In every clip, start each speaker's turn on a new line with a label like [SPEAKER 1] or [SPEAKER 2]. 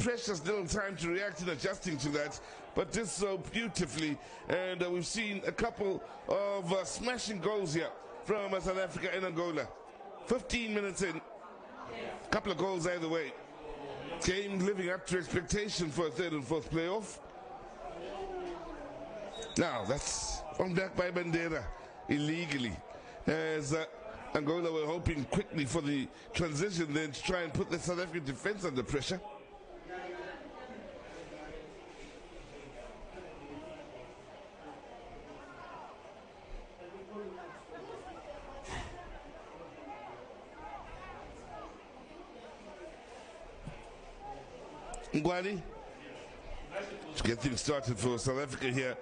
[SPEAKER 1] pressure, still time to react and adjusting to that, but just so beautifully. And we've seen a couple of smashing goals here from South Africa and Angola. 15 minutes in, a couple of goals either way. Game living up to expectation for a third and fourth playoff. Now that's on back by Bandera illegally, as Angola were hoping quickly for the transition then to try and put the South African defense under pressure. Ngwani to get things started for South Africa here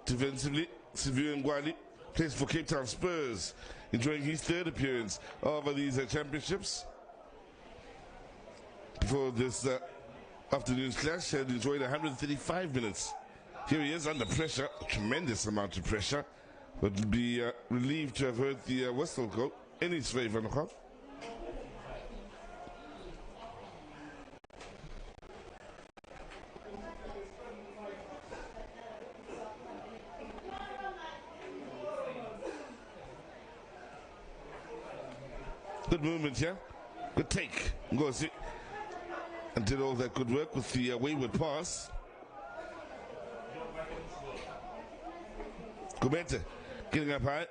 [SPEAKER 1] defensively. Sivu Ngwani plays for Cape Town Spurs, enjoying his third appearance over these championships. Before this afternoon's clash, had enjoyed 135 minutes. Here he is under pressure, a tremendous amount of pressure, but will be relieved to have heard the whistle go in his favor. Good movement here, good take, Ngozi, and did all that good work with the wayward pass. Gumete getting up high.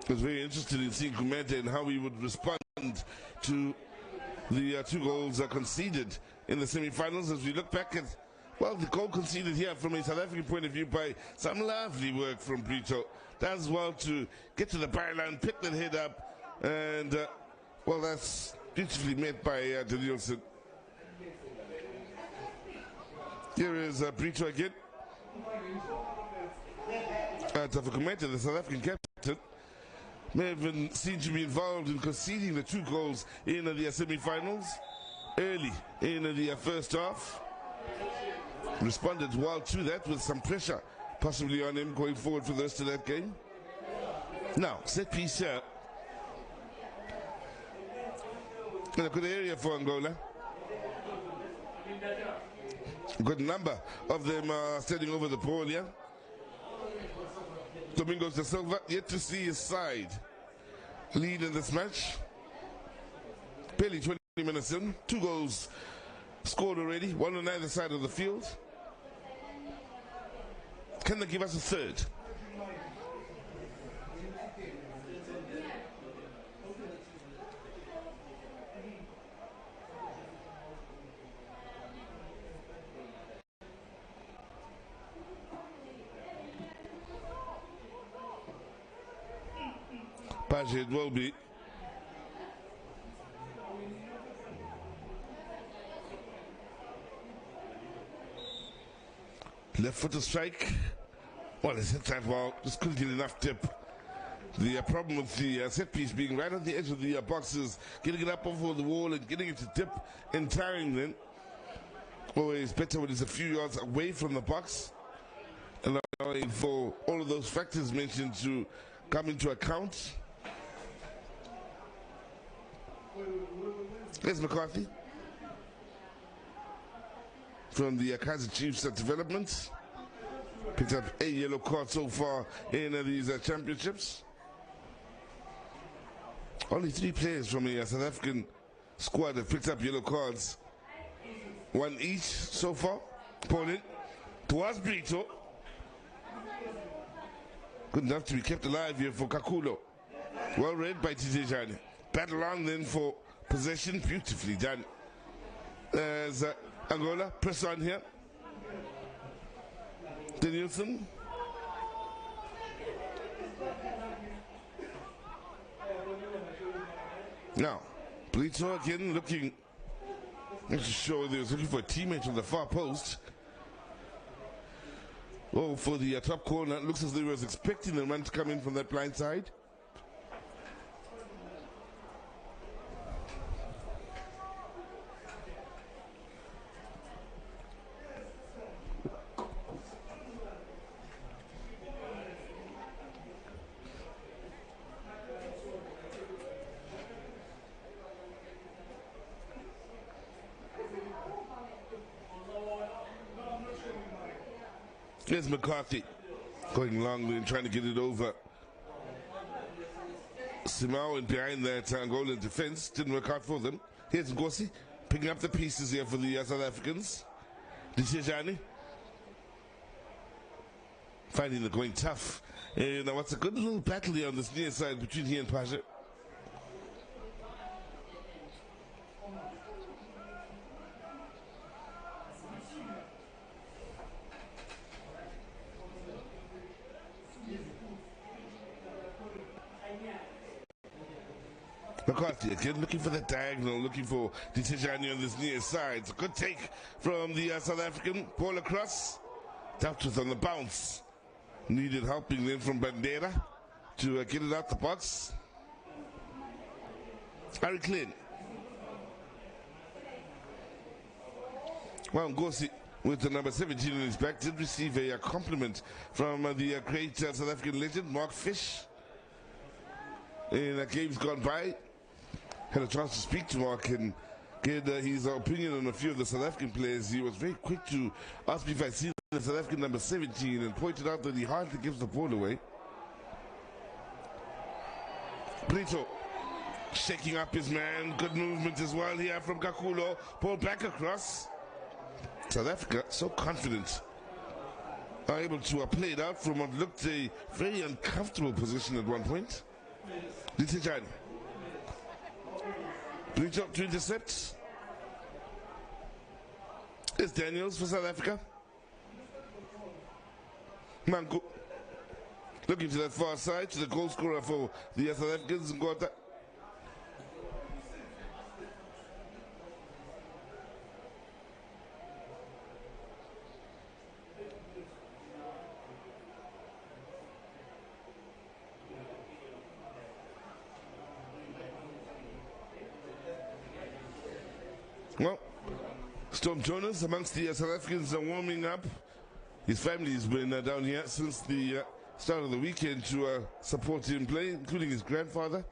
[SPEAKER 1] I was very interested in seeing Gumete and how he would respond to the 2 goals conceded in the semi-finals. As we look back at, well, the goal conceded here from a South African point of view by some lovely work from Brito. Does well to get to the byline, pick that head up, and, well, that's beautifully met by Danielson. Here is Brito again. Tafakumete, the South African captain, may have been seen to be involved in conceding the 2 goals in the semi-finals early in the first half. Responded well to that with some pressure possibly on him going forward for the rest of that game. Now, set piece here. In a good area for Angola. A good number of them are standing over the ball here. Domingos da Silva yet to see his side lead in this match. Barely 20 minutes in, 2 goals scored already, 1 on either side of the field. Can they give us a third? It will be. Left foot to strike. Well, it's hit that well, just couldn't get enough dip. The problem with the set piece being right on the edge of the boxes, getting it up over the wall and getting it to dip in time then. Always better when it's a few yards away from the box, allowing for all of those factors mentioned to come into account. There's McCarthy from the Kaizer Chiefs development. Picked up a yellow card so far in these championships. Only 3 players from the South African squad have picked up yellow cards. 1 each so far. Opponent towards Brito. Good enough to be kept alive here for Kakulo. Well read by Tijani. Battle on then for possession, beautifully done. As Angola press on here. Danielson. Now, Brito again looking to show he was looking for a teammate on the far post. Oh, for the top corner, it looks as though he was expecting the man to come in from that blind side. Here's McCarthy going long and trying to get it over. Simao in behind that Angolan defense. Didn't work out for them. Here's Ngosi picking up the pieces here for the South Africans. Ditejani finding the going tough. And now what's a good little battle here on this near side between he and Pasha. McCarthy again looking for the diagonal, looking for Ditejani on this near side. It's a good take from the South African. Ball across. Doubters on the bounce. Needed helping then from Bandera to get it out the box. Harry Klein. Well, Ngosi with the number 17 in his back did receive a compliment from the great South African legend, Mark Fish. In games gone by, had a chance to speak to Mark and get his opinion on a few of the South African players. He was very quick to ask me if I see the South African number 17 and pointed out that he hardly gives the ball away. Brito shaking up his man. Good movement as well here from Kakulo. Ball back across. South Africa so confident. Are able to play it out from what looked a very uncomfortable position at one point. Ditejani. Brito to intercept. It's Daniels for South Africa. Manku looking to that far side, to the goal scorer for the South Africans, Ngota. Well, Storm Jonas amongst the South Africans are warming up. His family has been down here since the start of the weekend to support him play, including his grandfather.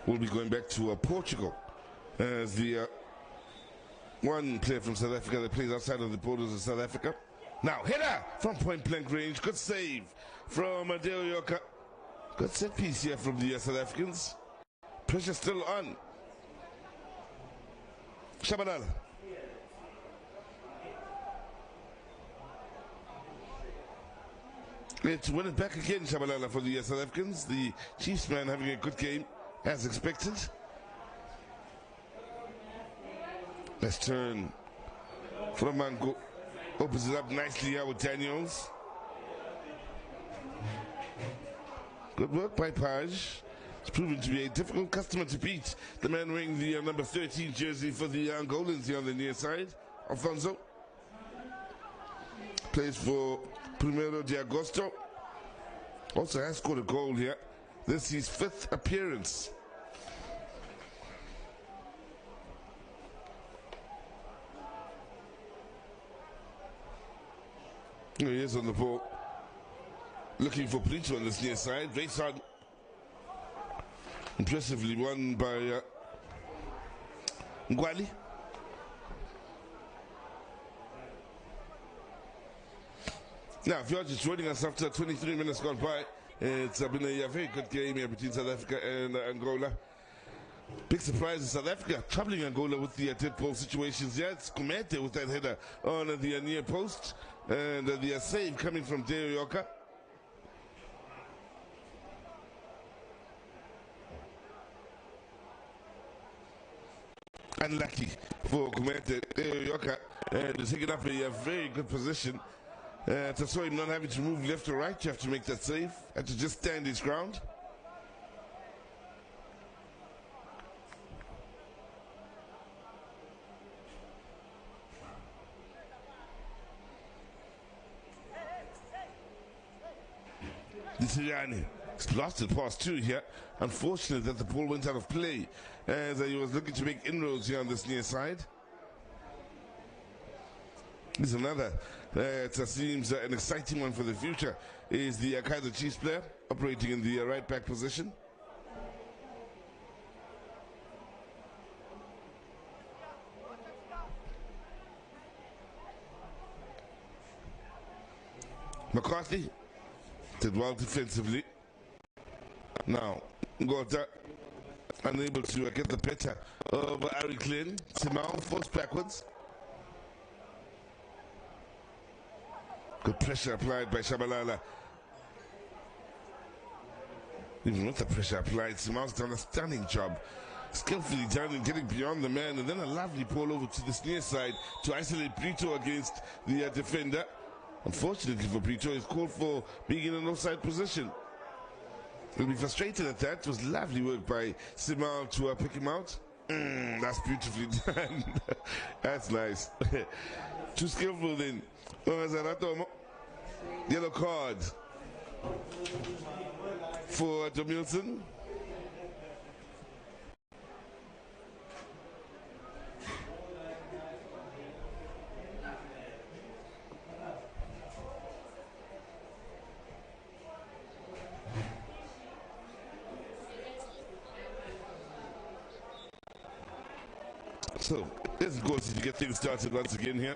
[SPEAKER 1] We'll be going back to Portugal as the one player from South Africa that plays outside of the borders of South Africa. Now, header from point blank range. Good save from Adeo Yoka. Good set piece here from the South Africans. Pressure still on. Shabalala. Let's win it back again, Shabalala, for the South Africans. The Chiefs man having a good game, as expected. Let's turn from Mango. Opens it up nicely here with Daniels. Good work by Page. It's proven to be a difficult customer to beat. The man wearing the number 13 jersey for the Angolans here on the near side. Alfonso plays for Primeiro de Agosto. Also has scored a goal here. This is his 5th appearance. Here he is on the ball. Looking for Brito on this near side. Very hard. Impressively won by Ngwali. Now, if you're just joining us after 23 minutes gone by, it's been a very good game here between South Africa and Angola. Big surprise in South Africa, troubling Angola with the dead ball situations. Yeah, it's Kumete with that header on the near post. And the save coming from Deo Yoka. Unlucky for Kumete. Deo Yoka taking up a very good position. To show him not having to move left or right, you have to make that save. Had to just stand his ground. Ditejani blasted past 2 here. Unfortunate that the ball went out of play as he was looking to make inroads here on this near side. This is another that seems an exciting one for the future. Is the Kaizer Chiefs player operating in the right back position. McCarthy did well defensively. Now, Ngota unable to get the better of Ari Klin. Simao forced backwards. Good pressure applied by Shabalala. Even with the pressure applied, Simao's done a stunning job. Skillfully done in getting beyond the man, and then a lovely ball over to the near side to isolate Brito against the defender. Unfortunately for Brito, he's called for being in an offside position. He'll be frustrated at that. It was lovely work by Simao to pick him out. That's beautifully done. That's nice. Too skillful then. Yellow card for Tomilson. So, let's go to get things started once again here.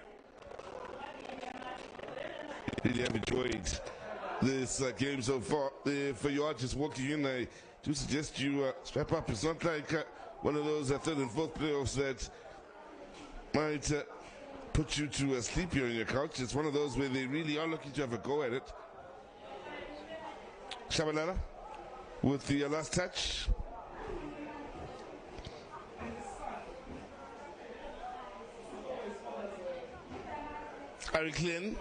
[SPEAKER 1] Really have enjoyed this game so far. For you all just walking in, I do suggest you strap up. It's not like one of those third and fourth playoffs that might put you to sleep here on your couch. It's one of those where they really are looking to have a go at it. Shabalala with the last touch. Ari Klin.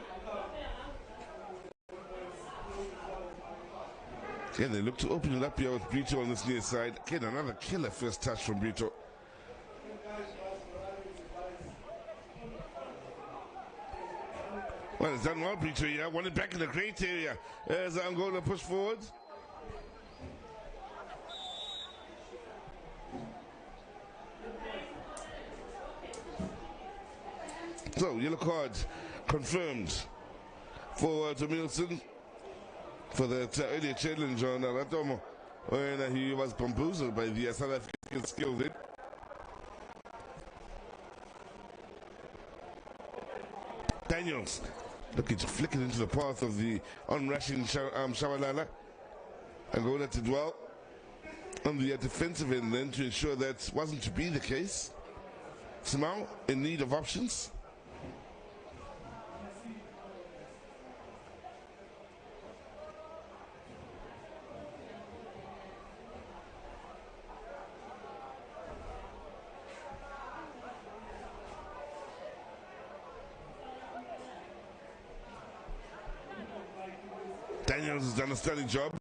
[SPEAKER 1] Again, they look to open it up here with Brito on this near side. Again, another killer first touch from Brito. Well, it's done well, Brito here. Won it back in the great area as Angola push forward. So, yellow card confirmed for Tomilson for that earlier challenge on Ratomo when he was bamboozled by the South African skill there. Daniels looking to flick it into the path of the onrushing Shabalala. Angola did well on the defensive end then to ensure that wasn't to be the case. Simao in need of options. Daniels has done a stunning job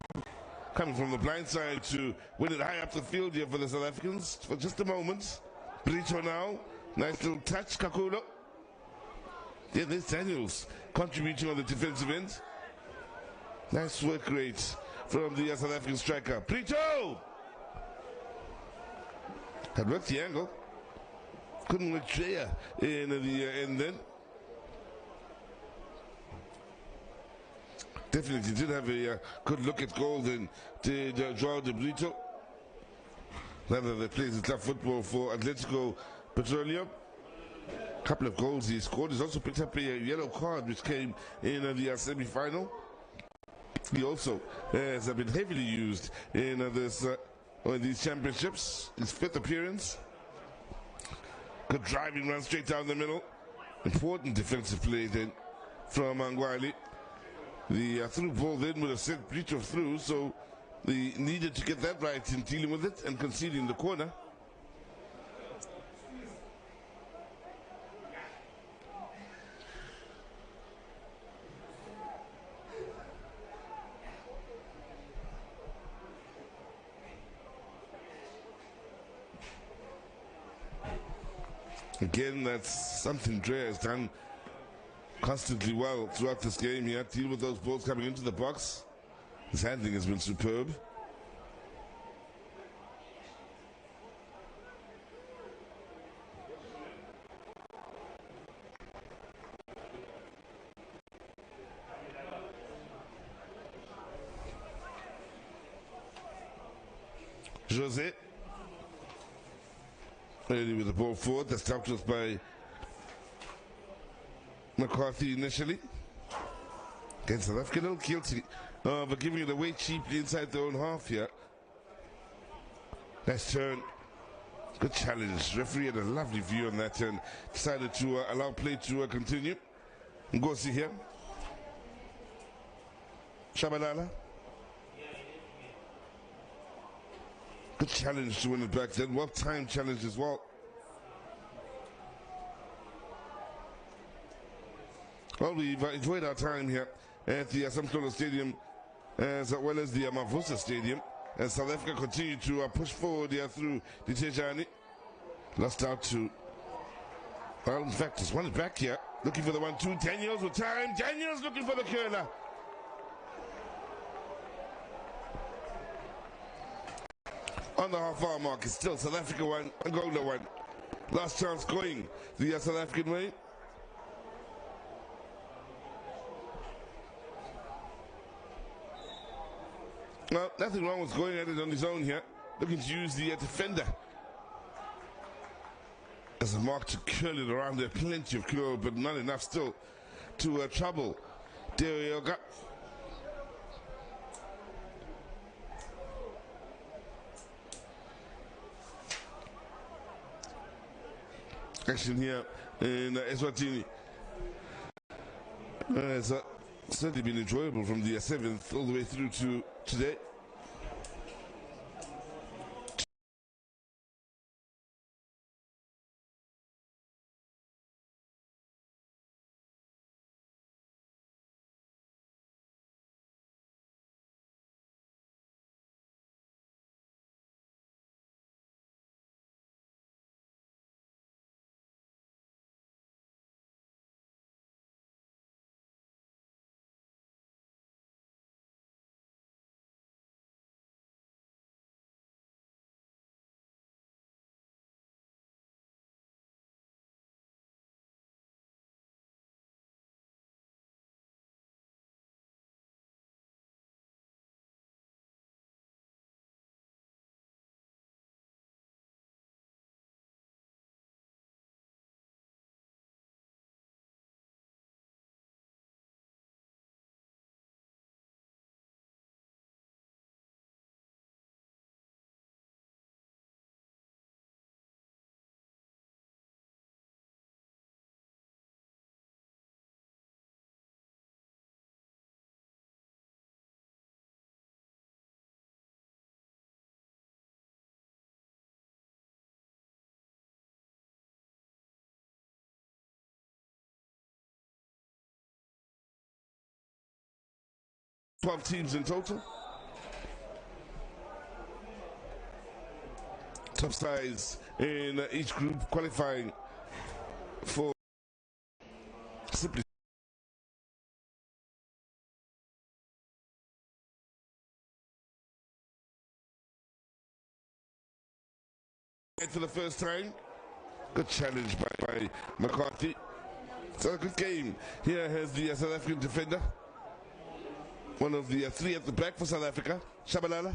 [SPEAKER 1] coming from the blind side to win it high up the field here for the South Africans for just a moment. Brito now, nice little touch, Kakulo. Yeah, there's Daniels contributing on the defensive end. Nice work rate from the South African striker. Brito! Had worked the angle. Couldn't work Shea in the end then. Definitely did have a good look at goal then, did João de Brito. Rather that plays the tough football for Atletico Petroleum. Couple of goals he scored. He's also picked up a yellow card which came in the semi-final. He also has been heavily used in these championships. His fifth appearance. Good driving run straight down the middle. Important defensive play then from Angwali. The through ball then would have sent Brito through, so they needed to get that right in dealing with it and conceding the corner. Again, that's something Dre has done constantly well throughout this game. He had to deal with those balls coming into the box. His handling has been superb. Jose early with the ball forward. That's stopped us by McCarthy initially. Again, South Africa a little guilty of giving it away cheaply inside their own half here. Nice turn. Good challenge. Referee had a lovely view on that and decided to allow play to continue. Ngosi here. Shabalala. Good challenge to win it back then. Well-timed challenge as well. Well, we've enjoyed our time here at the Samtolo Stadium as well as the Mavusa Stadium. As South Africa continue to push forward here through the Tejani. Lost out to, well, in fact, just won it back here. Looking for the 1-2. Daniels with time. Daniels looking for the curler. On the half-hour mark, it's still South Africa 1, Angola 1. Last chance going the South African way. Well, nothing wrong with going at it on his own here. Looking to use the defender as a mark to curl it around there. Plenty of curl, but not enough still to trouble Derioga. Action here in Eswatini. It's certainly been enjoyable from the 7th all the way through to today. Twelve teams in total. Top sides in each group qualifying for simply for the first time. Good challenge by McCarthy. So a good game. Here has the South African defender. One of the 3 at the back for South Africa. Shabalala.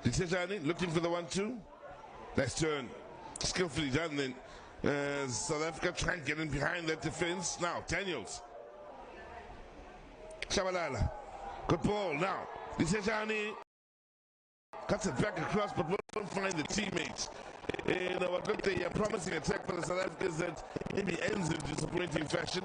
[SPEAKER 1] Tejani looking for the 1-2. Nice turn. Skillfully done then. As South Africa trying to get in behind that defense. Now, Daniels. Shabalala. Good ball now. Tejani cuts it back across, but won't find the teammates. In what looked a promising attack for the South Africans that maybe ends in disappointing fashion.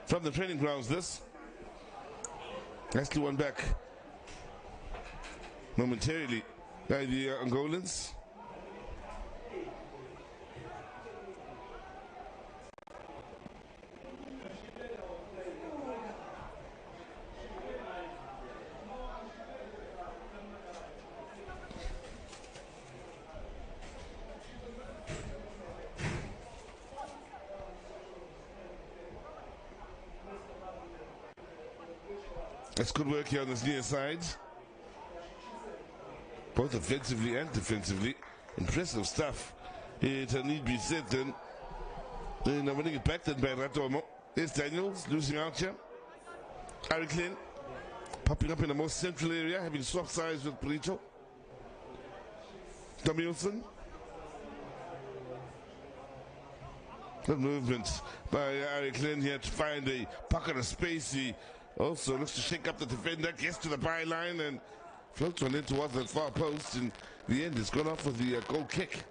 [SPEAKER 1] From the training grounds, this. Nicely one back momentarily by the Angolans. That's good work here on this near side. Both offensively and defensively. Impressive stuff It need be said then. Then winning it back then by Ratomo. Here's Daniels losing out here. Harry Klein popping up in the most central area, having swapped sides with Brito. Danielson. Good movement by Harry Klein here to find a pocket of space. He also looks to shake up the defender, gets to the byline and floats one in towards that far post. In the end, it's gone off with the goal kick.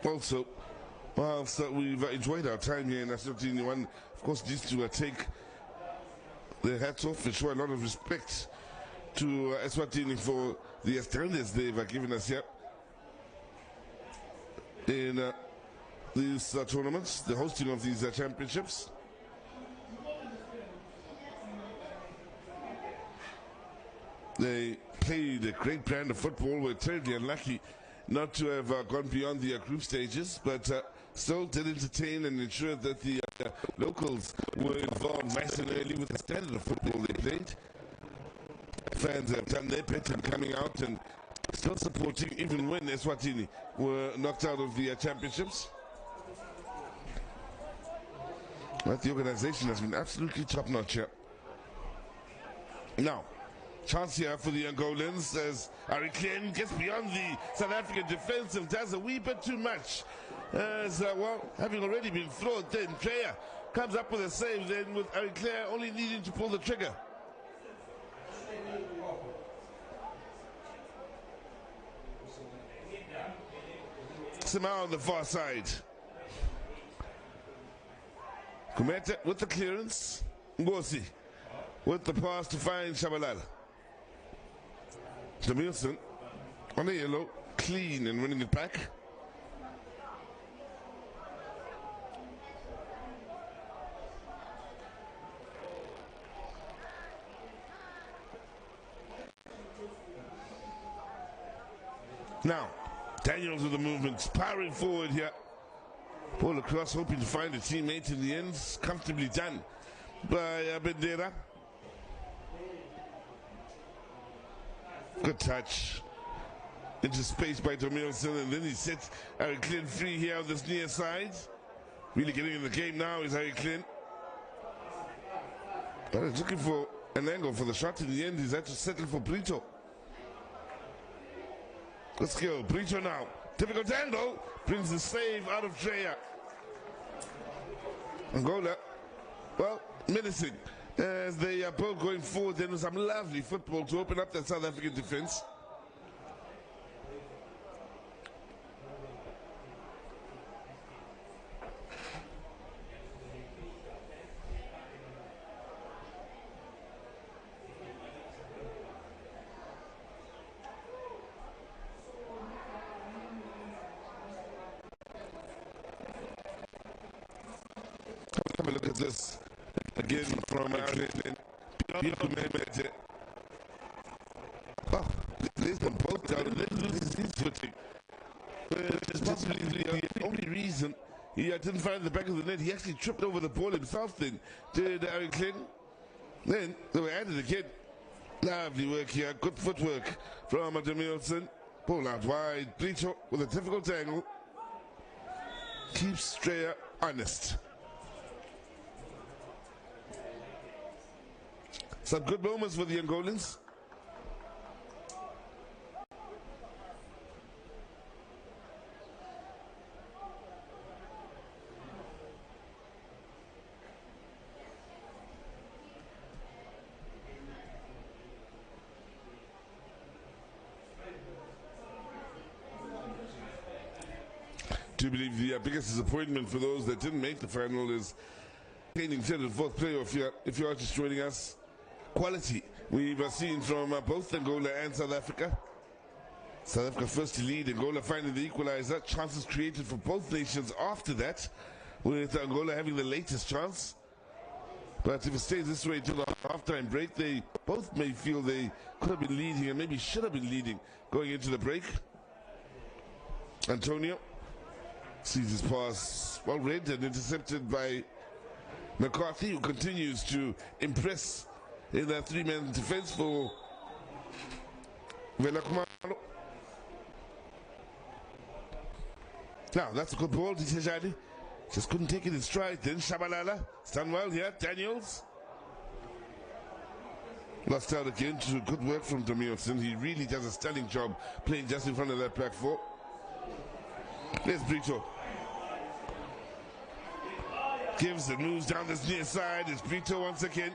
[SPEAKER 1] Also, whilst we've enjoyed our time here in Eswatini, one, of course, needs to take their hats off and show a lot of respect to Eswatini for the standards they've given us here in these tournaments, the hosting of these championships. They played a great brand of football. We're terribly unlucky not to have gone beyond the group stages, but still did entertain and ensure that the locals were involved nice and early with the standard of football they played. Fans have done their bit in coming out and still supporting, even when Eswatini were knocked out of the championships. But the organization has been absolutely top-notch here. Now, chance here for the Angolans as Harry Klein gets beyond the South African defense and does a wee bit too much. As, well, having already been floored then, Player comes up with a save then with Harry Klein only needing to pull the trigger. Somehow on the far side. Kumete with the clearance. Ngosi with the pass to find Shabalala. Jamilson on a yellow, clean and winning it back. Now, Daniels with the movement, powering forward here. Ball across, hoping to find a teammate in the end. Comfortably done by Bendera. Good touch into space by Tomilson, and then he sets Harry Klein free here on this near side. Really getting in the game now is Harry Klein. But he's looking for an angle for the shot. In the end, he's had to settle for Brito. Let's go, Brito now. Difficult angle, brings the save out of Treya. Angola, well, menacing. As they are both going forward, then with some lovely football to open up that South African defense. Have a look at this again from Ireland. Oh, there's them both down and then loses his footing. It's possibly the only reason he didn't find the back of the net. He actually tripped over the ball himself then, did Harry Klein. Then they were added again. Lovely work here, good footwork from Demilson. Ball out wide, Brito with a difficult angle. Keeps Treya honest. Some good moments for the Angolans. Do believe the biggest disappointment for those that didn't make the final is gaining third and fourth playoff here. If you are just joining us, quality we've seen from both Angola and South Africa. South Africa first to lead, Angola finding the equalizer. Chances created for both nations after that, with Angola having the latest chance. But if it stays this way till the halftime break, they both may feel they could have been leading and maybe should have been leading going into the break. Antonio Sees his pass well read and intercepted by McCarthy, who continues to impress in that three-man defense for Velakumalo. Now, that's a good ball, Ditejani. Just couldn't take it in stride. Then Shabalala, stand well here, Daniels. Lost out again to good work from Damielson. He really does a stunning job playing just in front of that back four. There's Brito. Gives the moves down this near side. It's Brito once again.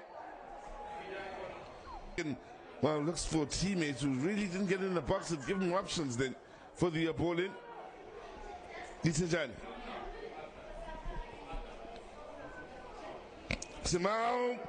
[SPEAKER 1] Well, looks for teammates who really didn't get in the box and give him options then for the ball in. Ditejani. Simao.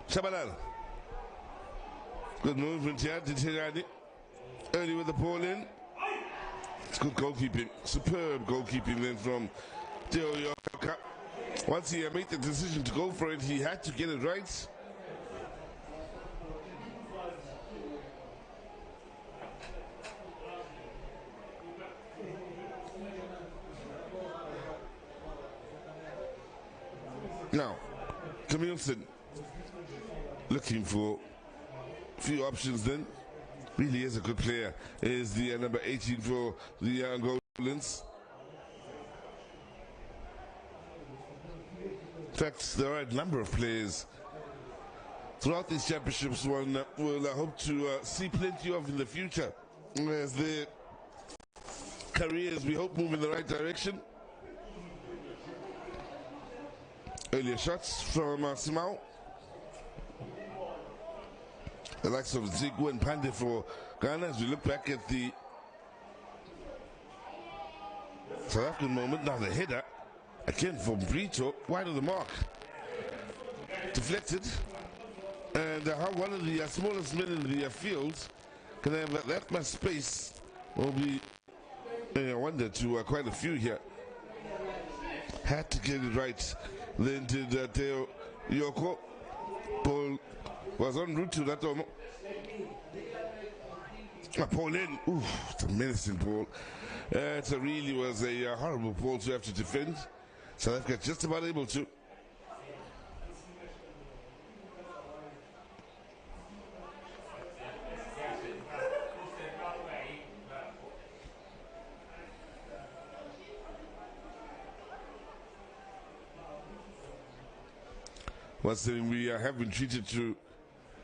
[SPEAKER 1] Shabalala. Good movement here, Ditejani. Early with the ball in. It's good goalkeeping. Superb goalkeeping then from Deo Yoka. Once he made the decision to go for it, he had to get it right. Now, Camilson looking for a few options then. Really is a good player. Is the number 18 for the Angolans. In fact, there are a number of players throughout these championships one will hope to see plenty of in the future as their careers, we hope, move in the right direction. Earlier shots from Simao. The likes of Zigu and Pande for Ghana as we look back at the South African moment. Now the header, again from Brito, wide of the mark. Deflected. And how one of the smallest men in the field can have that much space will be a wonder to quite a few here. Had to get it right. Then did Teo Yoko. Ball was en route to that one. Ball in. Ooh, it's a menacing ball. It really was a horrible ball to have to defend. South Africa just about able to. Once we have been treated to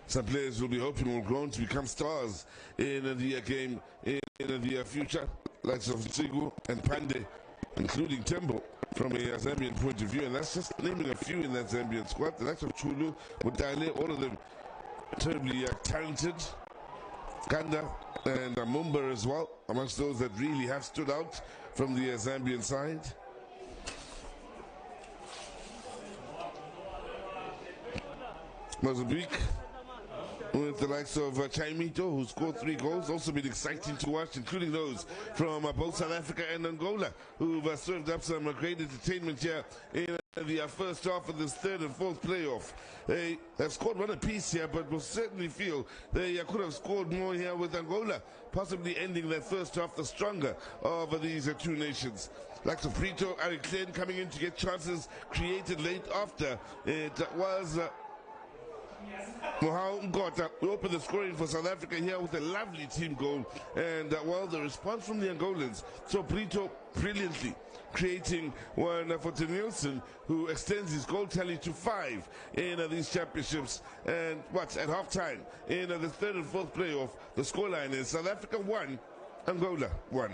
[SPEAKER 1] some players we'll be hoping will grow to become stars in the game in the future, like of Zigu and Pande, including Tembo from a Zambian point of view, and that's just naming a few in that Zambian squad. The likes of Chulu, Mutale, all of them terribly talented. Kanda and Mumba as well, amongst those that really have stood out from the Zambian side. Mozambique with the likes of Chaimito, who scored 3 goals, also been exciting to watch, including those from both South Africa and Angola, who've served up some great entertainment here in the first half of this third and fourth playoff. They have scored one apiece here, but will certainly feel they could have scored more here with Angola, possibly ending their first half the stronger of these two nations. Like of Brito, Eric Klein coming in to get chances created late after it was Mohau Ngota. We open the scoring for South Africa here with a lovely team goal, and well, the response from the Angolans. So Brito brilliantly creating one for Danielson, who extends his goal tally to 5 in these championships. And at halftime in the third and fourth playoff, the scoreline is South Africa 1, Angola 1.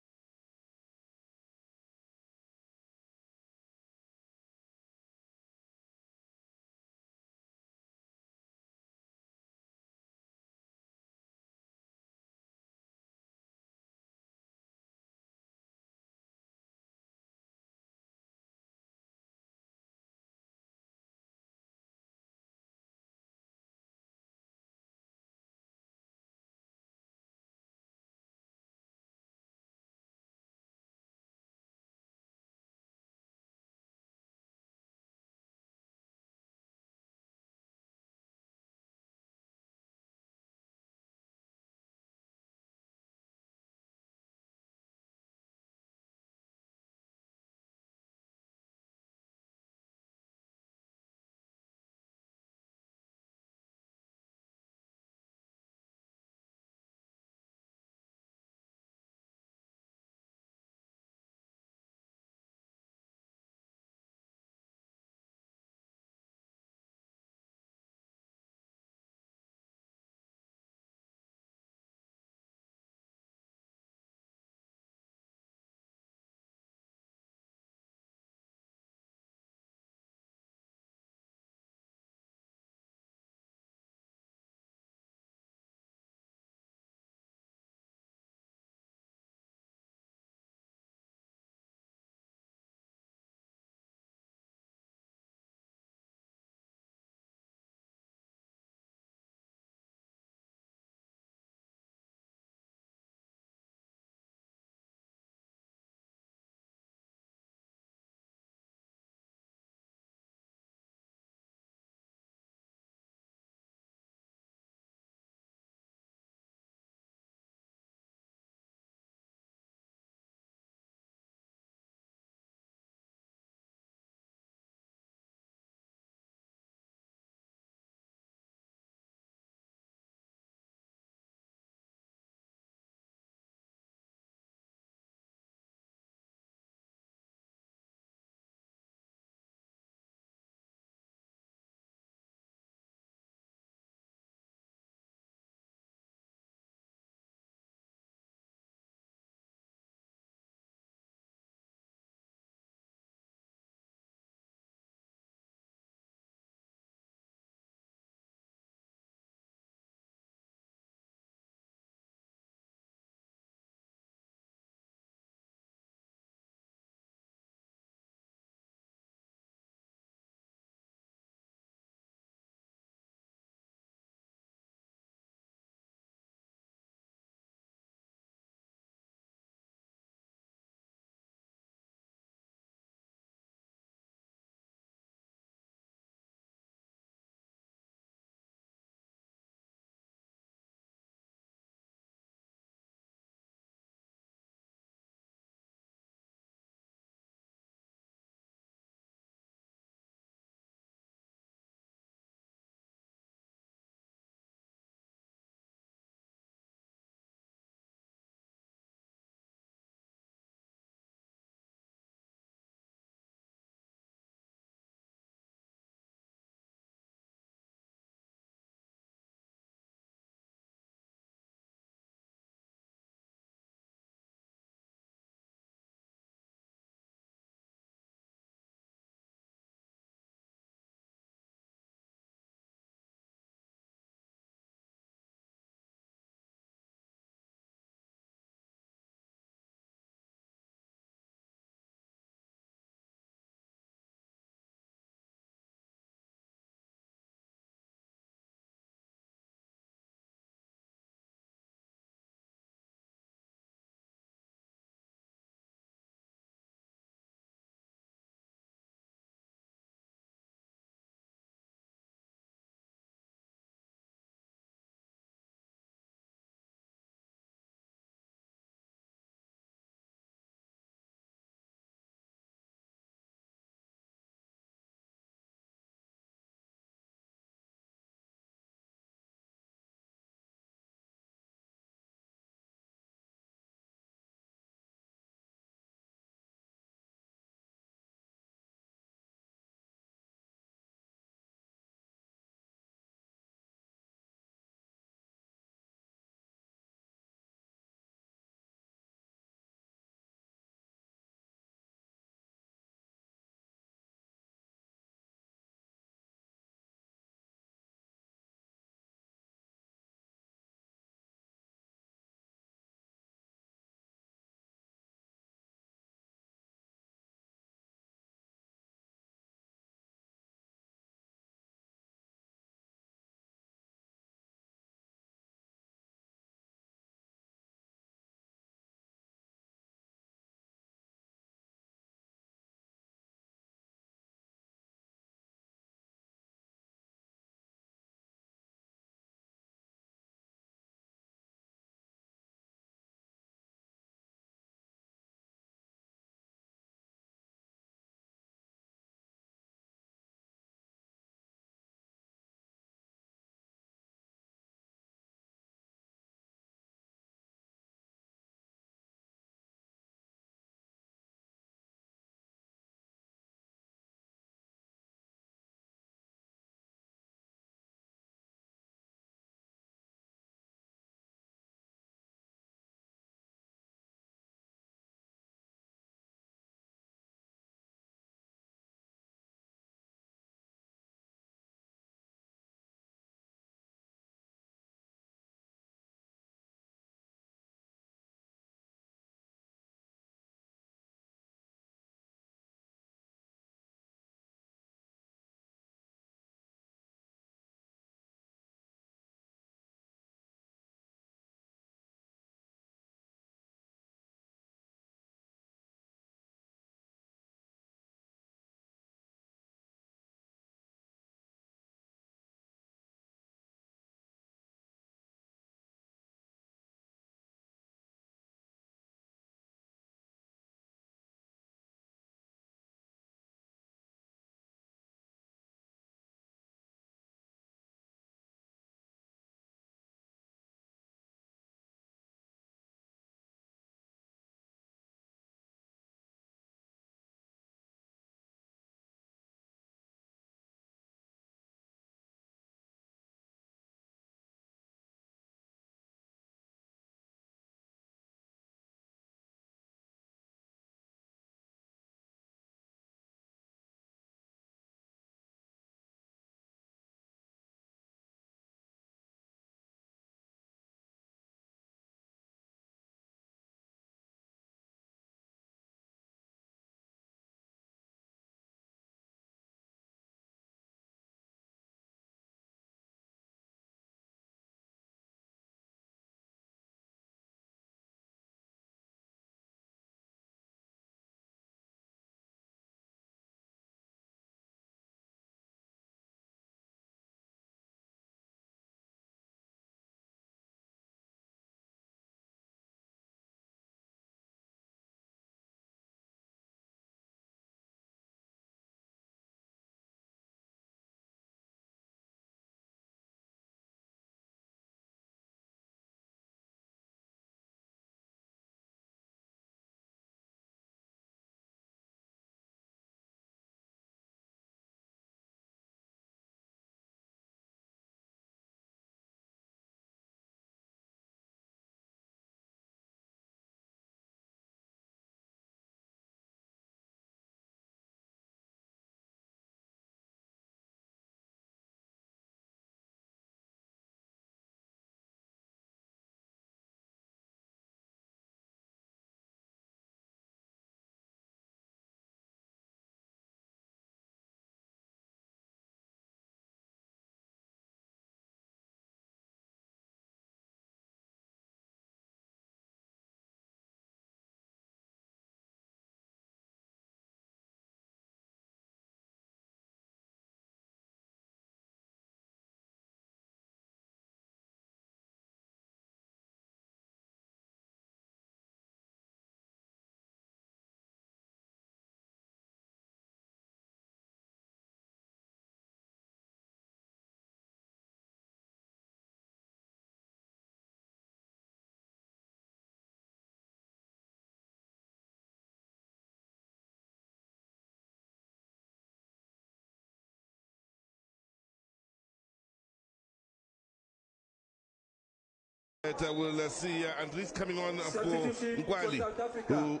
[SPEAKER 1] we'll see Andries coming on for Nkwali, who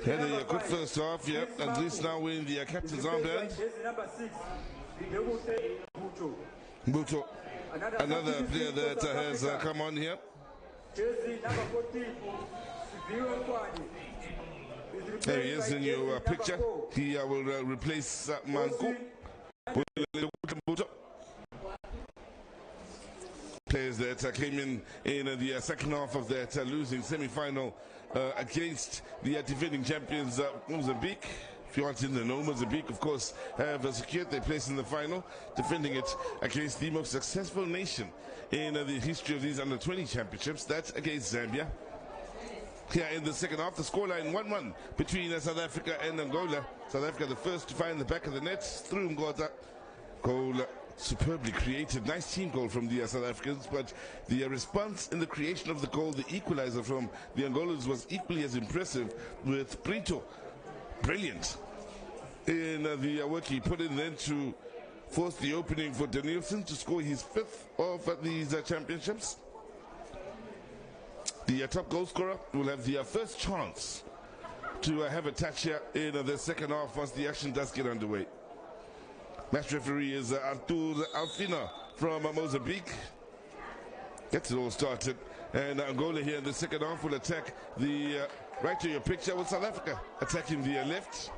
[SPEAKER 1] had a good first half. Yeah, Andries now wearing the captain's armband. Buto, another player that has come on here. There he is in your picture. He will replace Manku. Players that came in the second half of that losing semi-final against the defending champions Mozambique. If you want to know, Mozambique, of course, have secured their place in the final, defending it against the most successful nation in the history of these under-20 championships. That's against Zambia. Here in the second half, the scoreline 1-1 between South Africa and Angola. South Africa the first to find the back of the net through Ngota. Goal superbly created. Nice team goal from the South Africans, but the response in the creation of the goal, the equalizer from the Angolans, was equally as impressive, with Brito brilliant in the work he put in then to force the opening for Danielson to score his fifth of these championships. The top goal scorer will have the first chance to have a touch here in the second half once the action does get underway. Match referee is Artur Alfina from Mozambique. Gets it all started. And Angola here in the second half will attack the right to your picture, with South Africa attacking the left.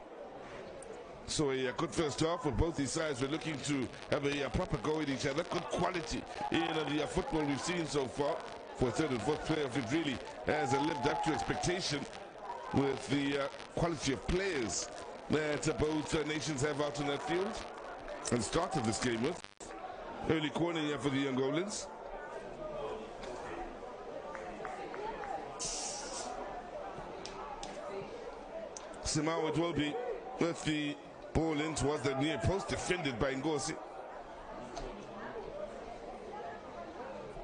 [SPEAKER 1] So a good first half for both these sides. We're looking to have a proper go at each other. Good quality in the football we've seen so far. For third and fourth playoff, it really has lived up to expectation with the quality of players that both nations have out on that field. And started this game with early corner here for the Angolans. Simao it will be with the ball in towards the near post, defended by Ngosi.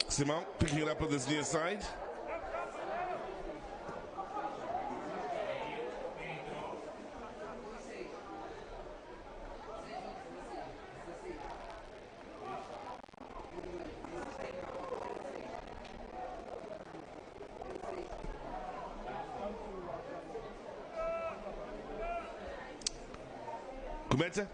[SPEAKER 1] Simao picking it up on this near side. Kumeta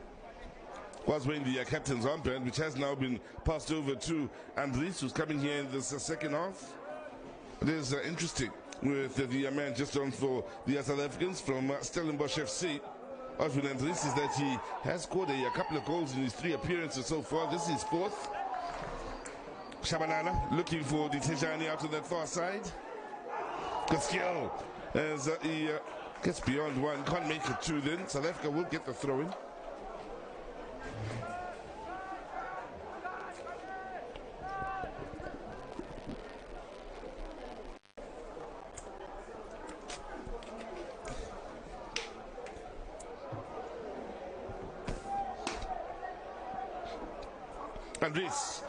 [SPEAKER 1] was wearing the captain's armband, which has now been passed over to Andries, who's coming here in this second half. It is interesting with the man just on for the South Africans from Stellenbosch FC, Oswin Andries, is that he has scored a couple of goals in his 3 appearances so far. This is his 4th. Shabalala looking for the Tejani out on that far side. Good skill as he gets beyond one, can't make it 2 then. South Africa will get the throw in. Andries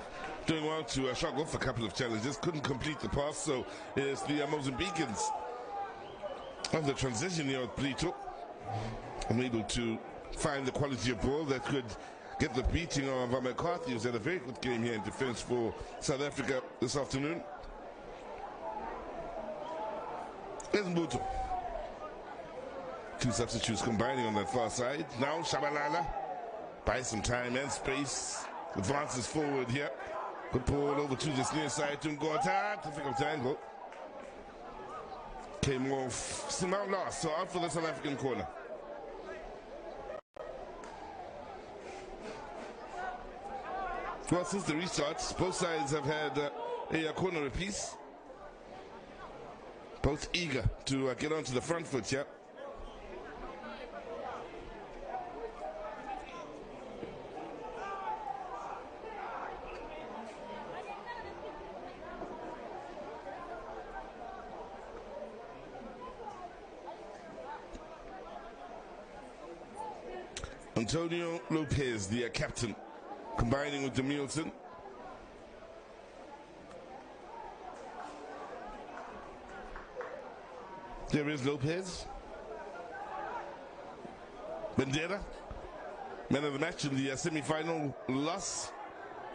[SPEAKER 1] doing well to shrug off a couple of challenges, couldn't complete the pass, so it's the Mozambicans on the transition here with Brito, unable to find the quality of ball that could get the beating of McCarthy, who's had a very good game here in defense for South Africa this afternoon. There's Mbuto. 2 substitutes combining on that far side. Now Shabalala buys some time and space. Advances forward here. Good ball over to this near side to Ngota. Difficult angle. Came off Simao last, so out for the South African corner. Well, since the restart, both sides have had a corner apiece. Both eager to get onto the front foot here. Antonio Lopez, the captain, combining with Danielson. There is Lopez. Bandera, man of the match in the semi-final loss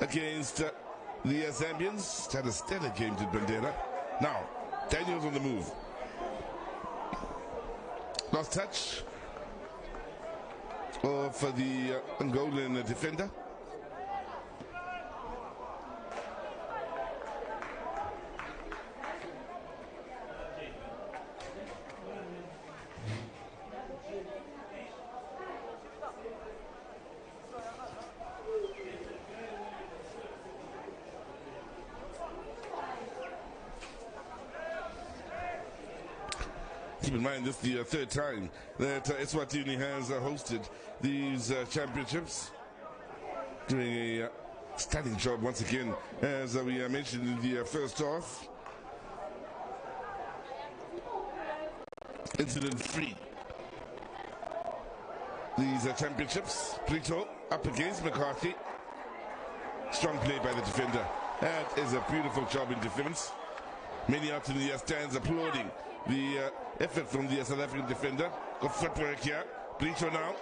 [SPEAKER 1] against the Zambians. Had a stellar game to Bandera. Now, Daniels on the move. Last touch for the Angolan defender. Keep in mind, this is the third time that Eswatini has hosted these championships. Doing a stunning job once again, as we mentioned in the first half. Incident free. These championships. Brito up against McCarthy. Strong play by the defender. That is a beautiful job in defense. Many out in the stands applauding the effort from the South African defender. Got footwork here. Brito now.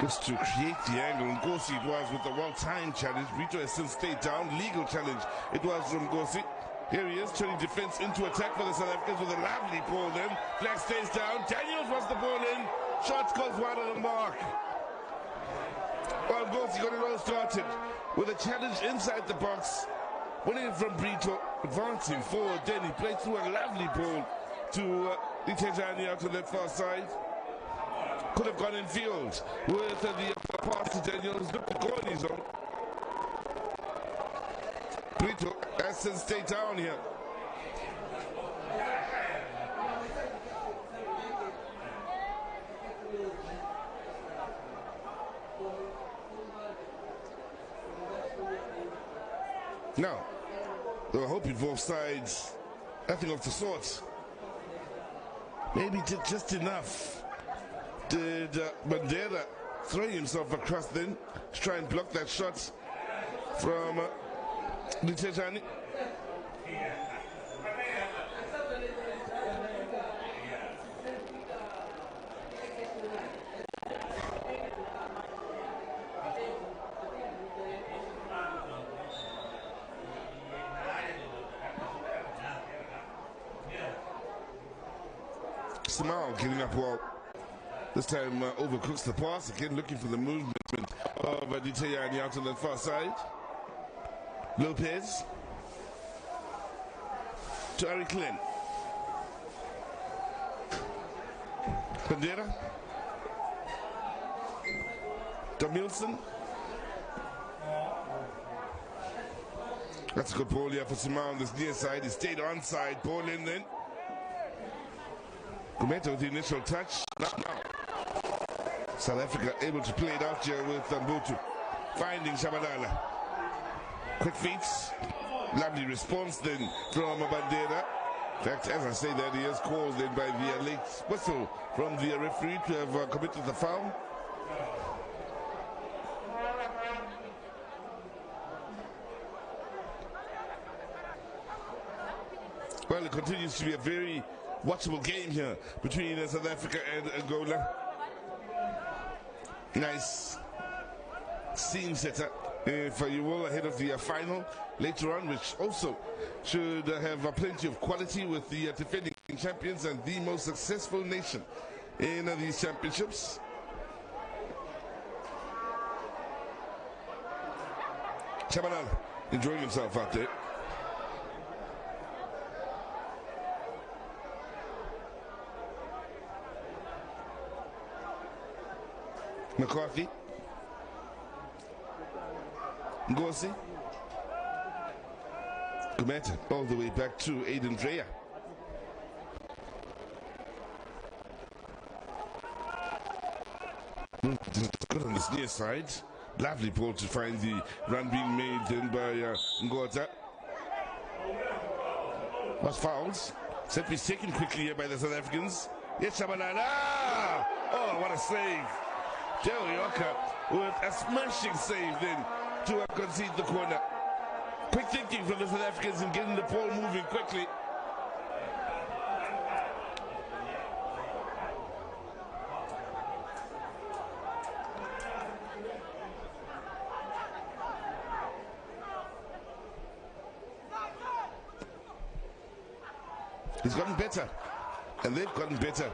[SPEAKER 1] Just to create the angle. Ngosi it was with a well-timed challenge. Brito has since stayed down. Legal challenge. It was from Ngosi. Here he is, turning defense into attack for the South Africans with a lovely ball then. Flag stays down. Daniels wants the ball in. Shots goes wide of the mark. Well, Ngosi got it all started with a challenge inside the box. Winning it from Brito, advancing forward, then he played through a lovely ball to Itejani out to that far side. Could have gone in field with the pass to Daniels. Look, the goal in his own. Brito has to stay down here. Now, they were hoping for offsides. Nothing of the sort. Maybe did just enough. Did Bandera throw himself across then to try and block that shot from Litejani? Simao getting up well. This time overcooks the pass. Again looking for the movement of Diteyani out on the far side. Lopez to Ari Glenn. Bandera. Domilson. That's a good ball here for Simao on this near side. He stayed onside. Ball in then. Gumeta with the initial touch. Now. South Africa able to play it out here with Mbutu. Finding Shabalala. Quick feet. Lovely response then from Bandera. In fact, as I say that, he is called then by the late whistle from the referee to have committed the foul. Well, it continues to be a very watchable game here between South Africa and Angola. Nice scene setter for you all ahead of the final later on, which also should have plenty of quality with the defending champions and the most successful nation in these championships. Chabalala enjoying himself out there. McCarthy. Ngosi. Gumeta all the way back to Aiden Dreyer. Good on this near side. Lovely ball to find the run being made then by Ngota. Was fouls. Set piece taken quickly here by the South Africans. Yes, Shabalala. Oh, what a save. Joe Yoka with a smashing save then to concede the corner. Quick thinking from the South Africans in getting the ball moving quickly. He's gotten better, and they've gotten better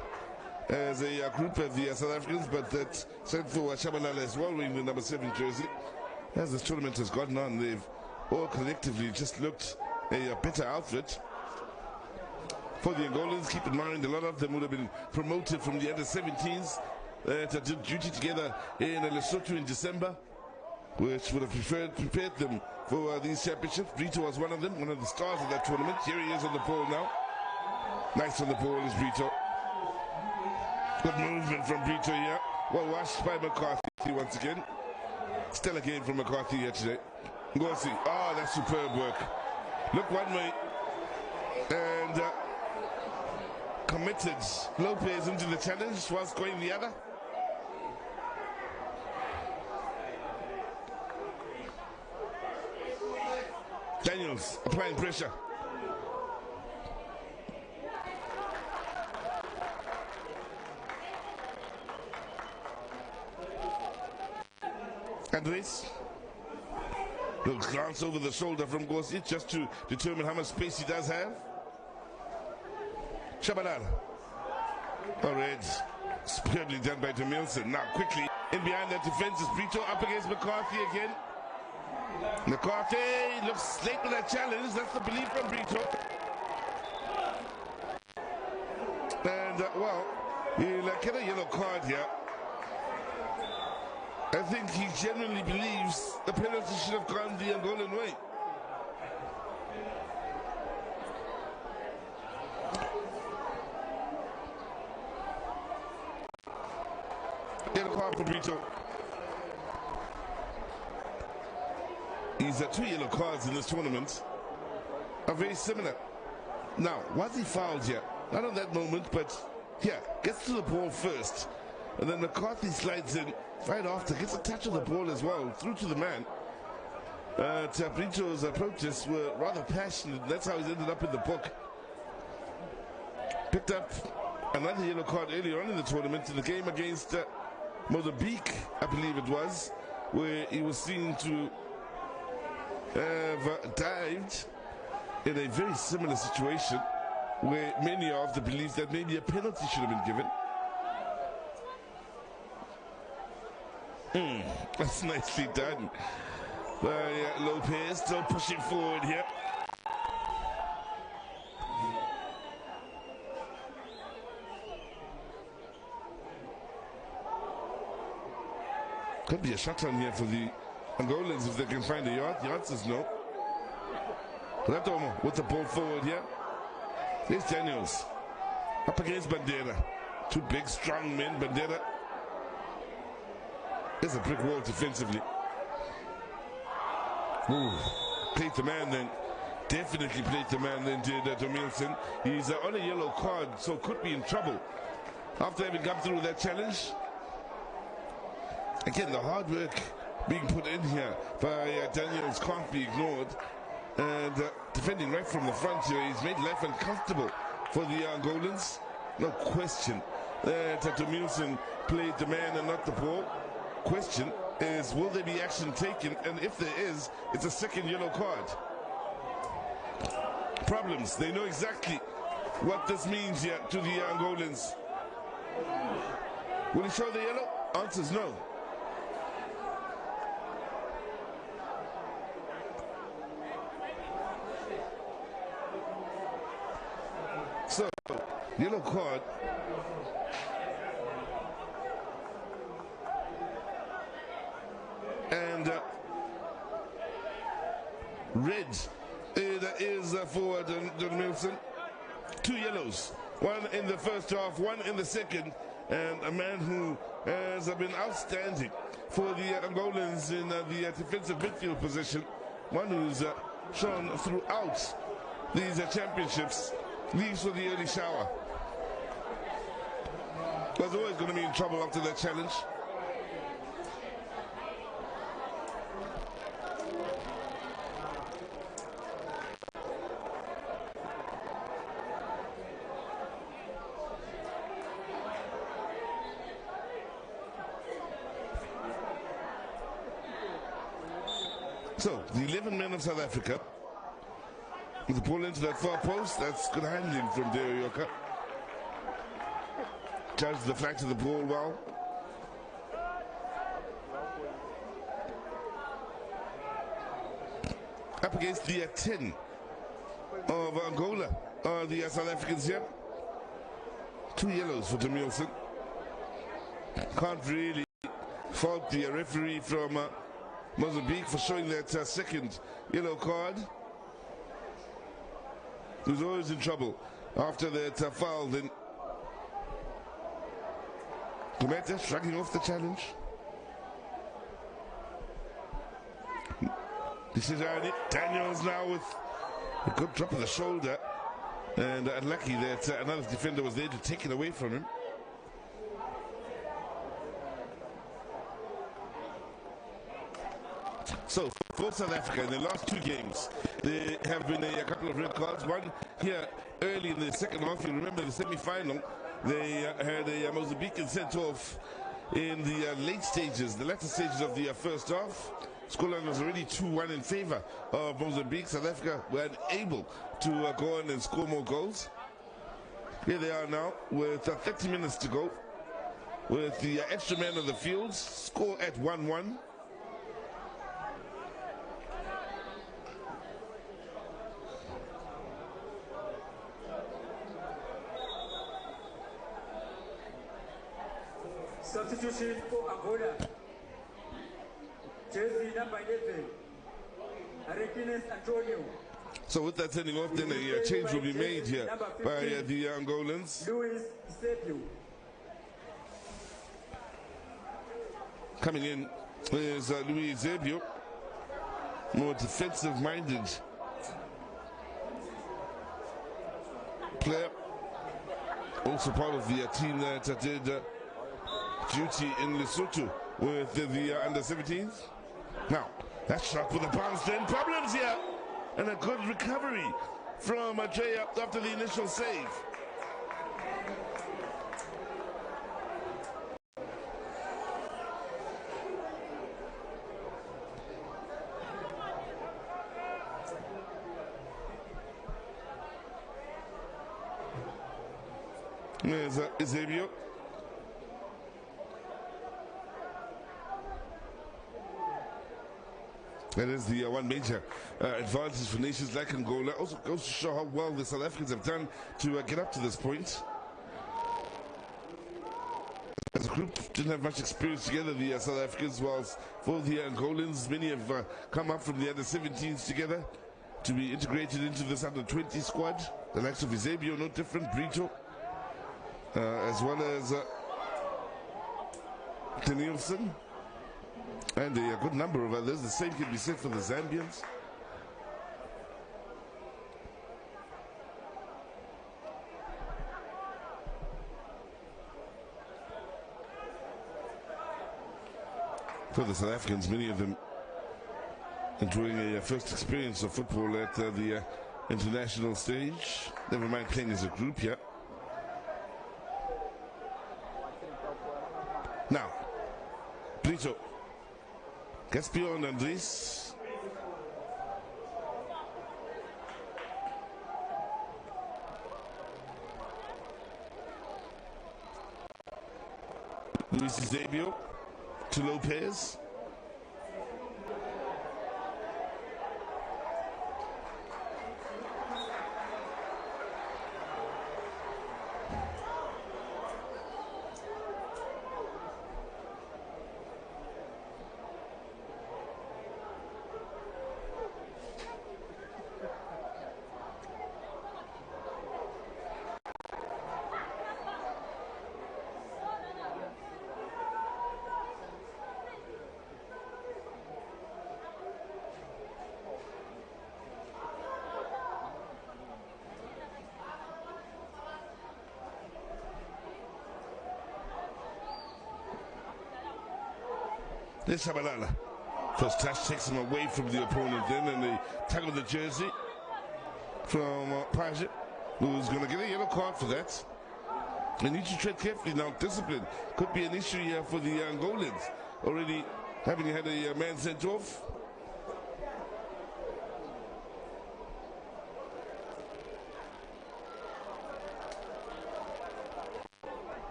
[SPEAKER 1] as a group of the South Africans, but that's sent for Shabalala as well, wearing the number 7 jersey. As this tournament has gotten on, they've all collectively just looked a better outfit. For the Angolans, keep in mind, a lot of them would have been promoted from the under-17s that did duty together in Lesotho in December, which would have prepared them for these championships. Brito was one of them, one of the stars of that tournament. Here he is on the ball now. Nice on the ball is Brito. Good movement from Brito here. Well washed by McCarthy once again. Stellar game from McCarthy here today. Ngosi, that's superb work. Look one way and committed Lopez into the challenge whilst going the other. Daniels applying pressure. Andres. Little glance over the shoulder from Ngosi just to determine how much space he does have. Shabalala. All right. Superbly done by Demilson. Now quickly in behind that defense is Brito up against McCarthy again. McCarthy looks late with that challenge. That's the belief from Brito. And he'll get a yellow card here. I think he genuinely believes the penalty should have gone the Angolan way. Yellow card for Brito. He's 2 yellow cards in this tournament are very similar. Now, was he fouled here? Not on that moment, but here, gets to the ball first. And then McCarthy slides in right after, gets a touch of the ball as well, through to the man. Brito's protests were rather passionate. That's how he's ended up in the book. Picked up another yellow card earlier on in the tournament in the game against Mozambique, I believe it was, where he was seen to have dived in a very similar situation where many are of the belief that maybe a penalty should have been given. That's nicely done. Lopez still pushing forward here. Could be a shot on here for the Angolans if they can find a yard. The answer is no. Ratomo with the ball forward here. There's Daniels. Up against Bandera. 2 big, strong men. Bandera is a brick wall defensively. Played the man then. Definitely played the man then, did Demilson. He's on a yellow card, so could be in trouble after having come through that challenge. Again, the hard work being put in here by Daniels can't be ignored. And defending right from the front here, he's made life uncomfortable for the Angolans. No question that Demilson played the man and not the ball. Question is, will there be action taken? And if there is, it's a second yellow card. Problems. They know exactly what this means here to the Angolans. Will he show the yellow? Answer's no. So, yellow card. And red is for Demilson. 2 yellows. 1 in the first half, 1 in the second. And a man who has been outstanding for the Angolans in the defensive midfield position. One who's shown throughout these championships. Leaves for the early shower. Was always going to be in trouble after that challenge. So, the 11 men of South Africa The ball into that far post, that's good handling from Derioka. Judged the flight of the ball well. Up against the 10 of Angola are the South Africans here. 2 yellows for Demilson. Can't really fault the referee from Mozambique for showing that second yellow card. He was always in trouble after that foul. Then Gumeta shrugging off the challenge. This is Daniels now with a good drop of the shoulder, and unlucky that another defender was there to take it away from him. So for South Africa in the last 2 games, there have been a couple of red cards. One here early in the second half. You remember the semi-final, they had a Mozambican sent off in the late stages, the latter stages of the first half. Scoreline was already 2-1 in favor of Mozambique. South Africa were unable to go on and score more goals. Here they are now with 30 minutes to go, with the extra man on the field. Score at 1-1.
[SPEAKER 2] Substitution for Angola. Jersey number 11, Arequines Antonio.
[SPEAKER 1] So with that sending off, then a change will be made here by the Angolans.
[SPEAKER 2] Luis Eusebio.
[SPEAKER 1] Coming in is Luis Eusebio, more defensive-minded player. Also part of the team that did duty in Lesotho with the under-17s. Now, that shot with a bounce, then problems here, and a good recovery from Jaya after the initial save. There's Eusebio. That is the one major advantage for nations like Angola. Also goes to show how well the South Africans have done to get up to this point. As a group, didn't have much experience together, the South Africans, whilst for the Angolans, many have come up from the under-17s together to be integrated into this under-20 squad. The likes of Eusebio, no different, Brito, as well as Danielson. And a good number of others. The same can be said for the Zambians. For the South Africans, many of them enjoying a first experience of football at the international stage. Never mind playing as a group here. Now, Brito gets beyond Andres. Luis Eusebio to Lopez. This Shabalala. First touch takes him away from the opponent then, and they tug of the jersey from Paget, who's going to get a yellow card for that. They need to tread carefully now. Discipline could be an issue here for the Angolans, already having had a man sent off.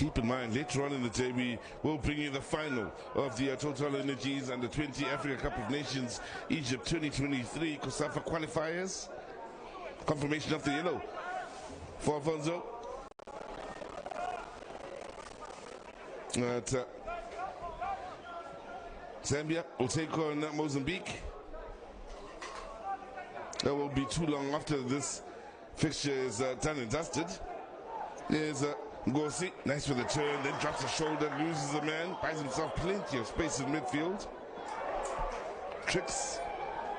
[SPEAKER 1] Keep in mind, later on in the day, we will bring you the final of the TotalEnergies Under 20 Africa Cup of Nations Egypt 2023 COSAFA qualifiers. Confirmation of the yellow for Alfonso. Zambia will take on Mozambique. That will be too long after this fixture is done and dusted. Here's Ngosi, nice with the turn, then drops a shoulder, loses a man, buys himself plenty of space in midfield. Tricks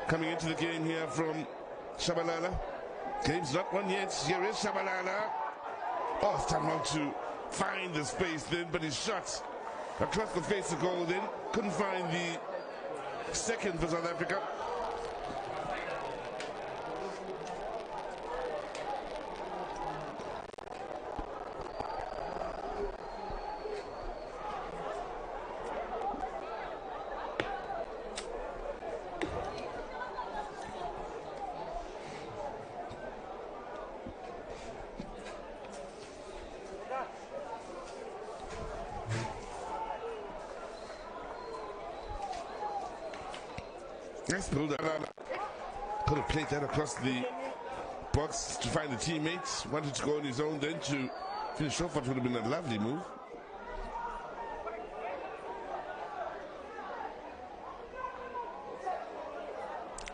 [SPEAKER 1] coming into the game here from Shabalala. Game's not won yet. Here is Shabalala. Oh, it's time out to find the space then, but he's shot across the face of goal then. Couldn't find the second for South Africa. Nice build up. Could have played that across the box to find the teammates. Wanted to go on his own then to finish off what would have been a lovely move.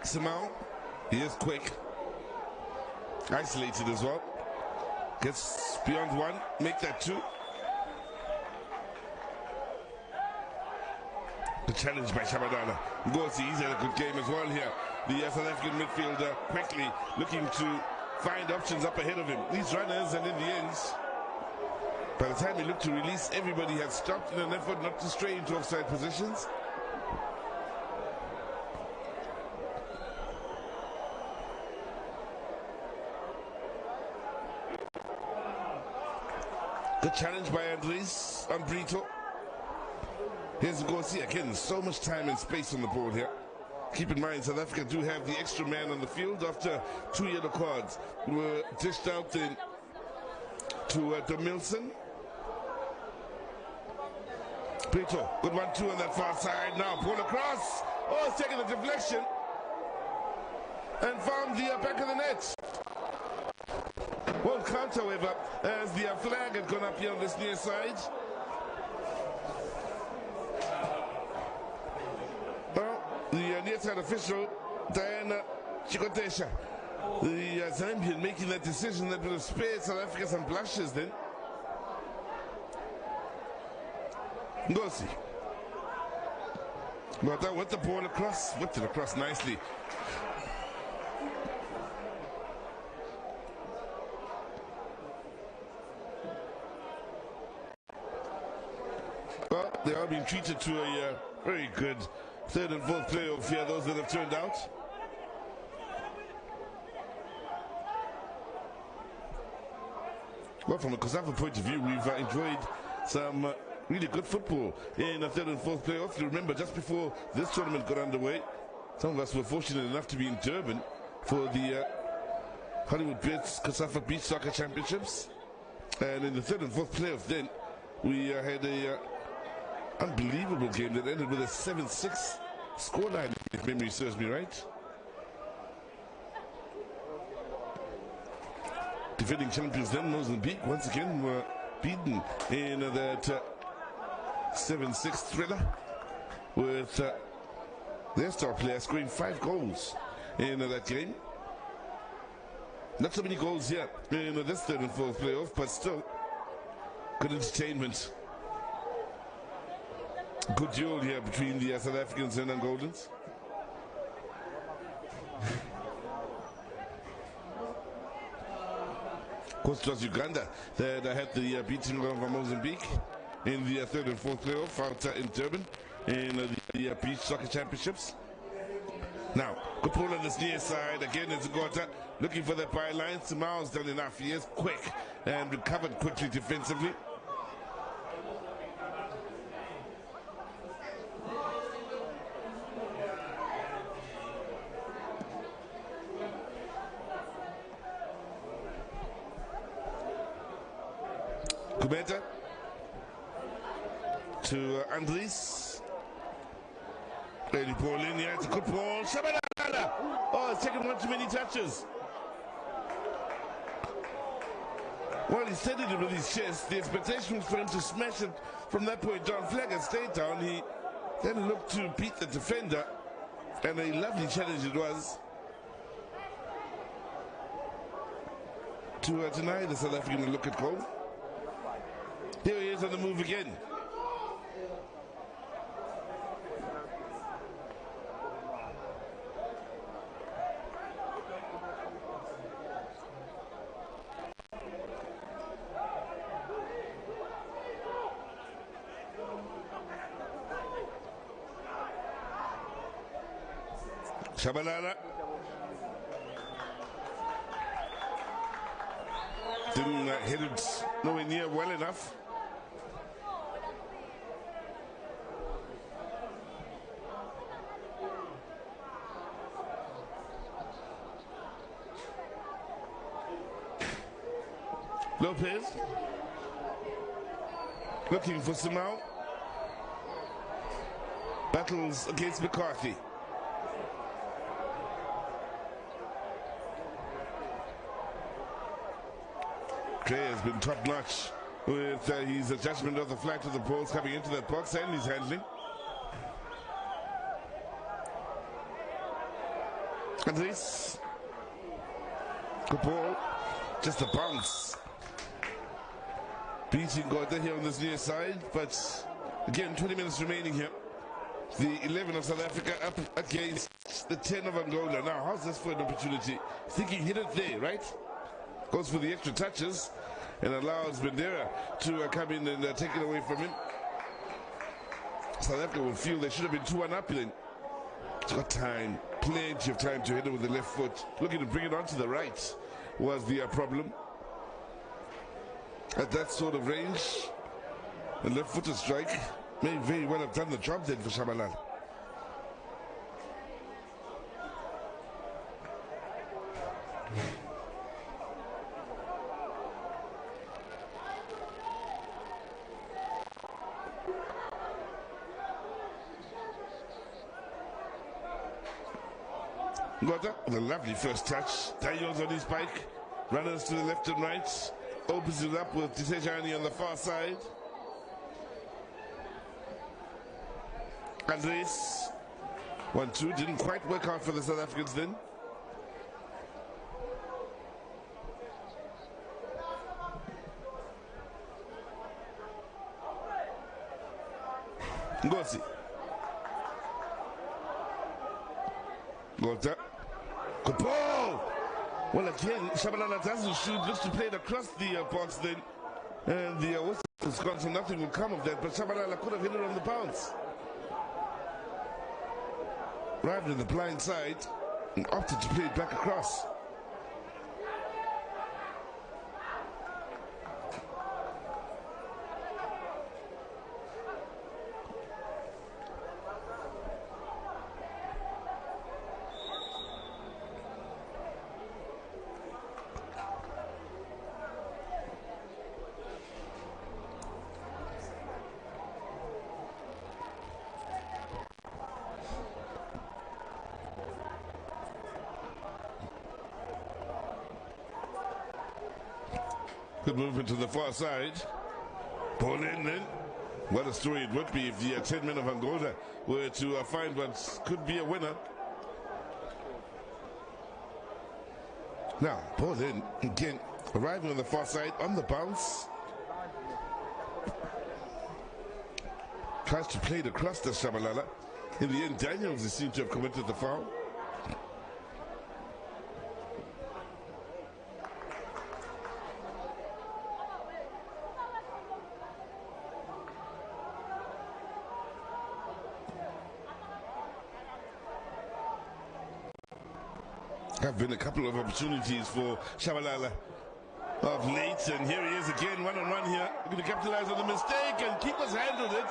[SPEAKER 1] Simao, he is quick. Isolated as well. Gets beyond one, make that two. The challenge by Shabadala. Ngosi, he's had a good game as well here. The South African midfielder quickly looking to find options up ahead of him. These runners, and in the end, by the time he looked to release, everybody had stopped in an effort not to stray into offside positions. Good challenge by Andres on Brito. Here's Ngosi again, so much time and space on the board here. Keep in mind, South Africa do have the extra man on the field after 2 yellow cards were dished out then to Demilson. Brito, good 1-2 on that far side. Now pull across. Oh, it's taking the deflection and found the back of the net. Won't count, however, as the flag had gone up here on this near side. The near side official, Diana Chikotesha, the Zambian, making that decision that would have spared South Africa some blushes then. Ngosi. But that with the ball across, whipped it across nicely. Well, they are being treated to a very good third and fourth playoff here, those that have turned out. Well, from a COSAFA point of view, we've enjoyed some really good football in the third and fourth playoff. You remember, just before this tournament got underway, some of us were fortunate enough to be in Durban for the Hollywood Bits COSAFA Beach Soccer Championships. And in the third and fourth playoff then, we had a unbelievable game that ended with a 7-6 scoreline, if memory serves me right. Defending champions then, Mozambique, once again were beaten in that 7-6 thriller, with their star player scoring 5 goals in that game. Not so many goals here in this third and fourth playoff, but still good entertainment. Good duel here between the South Africans and Angolans. Of course, it was Uganda that had the beating of Mozambique in the third and fourth playoff out in Durban in the Beach Soccer Championships. Now, good pull on this near side. Again, it's Ngota looking for that byline. Samao's done enough. He is quick and recovered quickly defensively. Kumeta to Andries. Early ball in here, it's a good ball. Shabalala! Oh, it's taken one too many touches. Well, he steadied it with his chest. The expectation was for him to smash it from that point down. Flag had stayed down. He then looked to beat the defender. And a lovely challenge it was to deny the South African a look at goal. Here he is on the move again. Shabalala didn't hit it nowhere near well enough. Lopez looking for Simao. Battles against McCarthy. Trey has been top notch with his adjustment of the flag to the poles coming into that box and his handling. And this good ball, just a bounce. Beating Gordon here on this near side, but again 20 minutes remaining here. The 11 of South Africa up against the 10 of Angola. Now how's this for an opportunity? I think he hit it there, right? Goes for the extra touches and allows Bandera to come in and take it away from him. South Africa will feel they should have been 2-1 up then. It's got time, plenty of time to hit it with the left foot. Looking to bring it onto the right was the problem. At that sort of range, the left-footed strike may very well have done the job then for Shabalala. Gota, the lovely first touch. Tayo's on his bike. Runners to the left and right. Opens it up with Tisejani on the far side. Andres. 1-2. Didn't quite work out for the South Africans then. Ngozi. Gota. Good ball! Well, again, Shabalala doesn't shoot, looks to play it across the box then. And the whistle's gone, so nothing will come of that. But Shabalala could have hit it on the bounce. Arrived in the blind side and opted to play it back across. Good movement to the far side. Ball in then. What a story it would be if the 10 men of Angola were to find what could be a winner. Now, ball in again. Arriving on the far side on the bounce. Tries to play it across the Shabalala. In the end, Daniels is seen to have committed the foul. Have been a couple of opportunities for Shabalala of late, and here he is again, one-on-one here. Going to capitalize on the mistake, and keeper's handled it.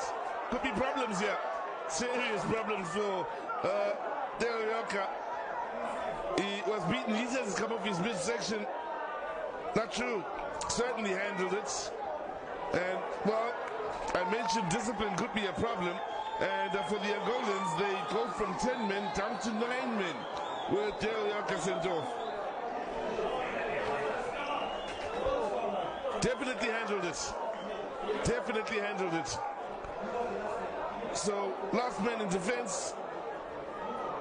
[SPEAKER 1] Could be problems here. Serious problems for Delioka. He was beaten. He says he's come off his midsection. Not true. Certainly handled it. And, well, I mentioned discipline could be a problem, and for the Angolans, they go from 10 men down to 9 men with Dale sent off. Definitely handled it. Definitely handled it. So, last man in defense,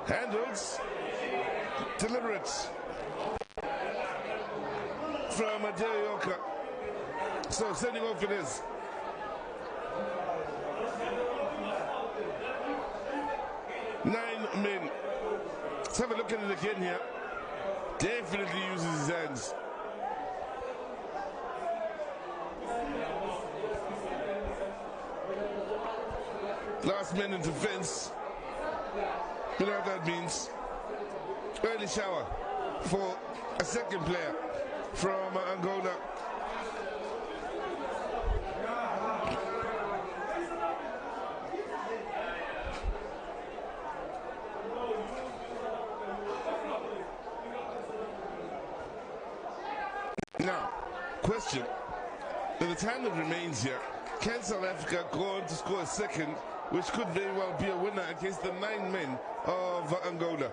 [SPEAKER 1] handles, deliberate from Adeoka. So, sending off it is. Nine men. Let's have a look at it again here. Definitely uses his hands. Last man in defense. You know what that means? Early shower for a second player from Angola. Now, question. In the time that remains here, can South Africa go on to score a second, which could very well be a winner against the 9 men of Angola?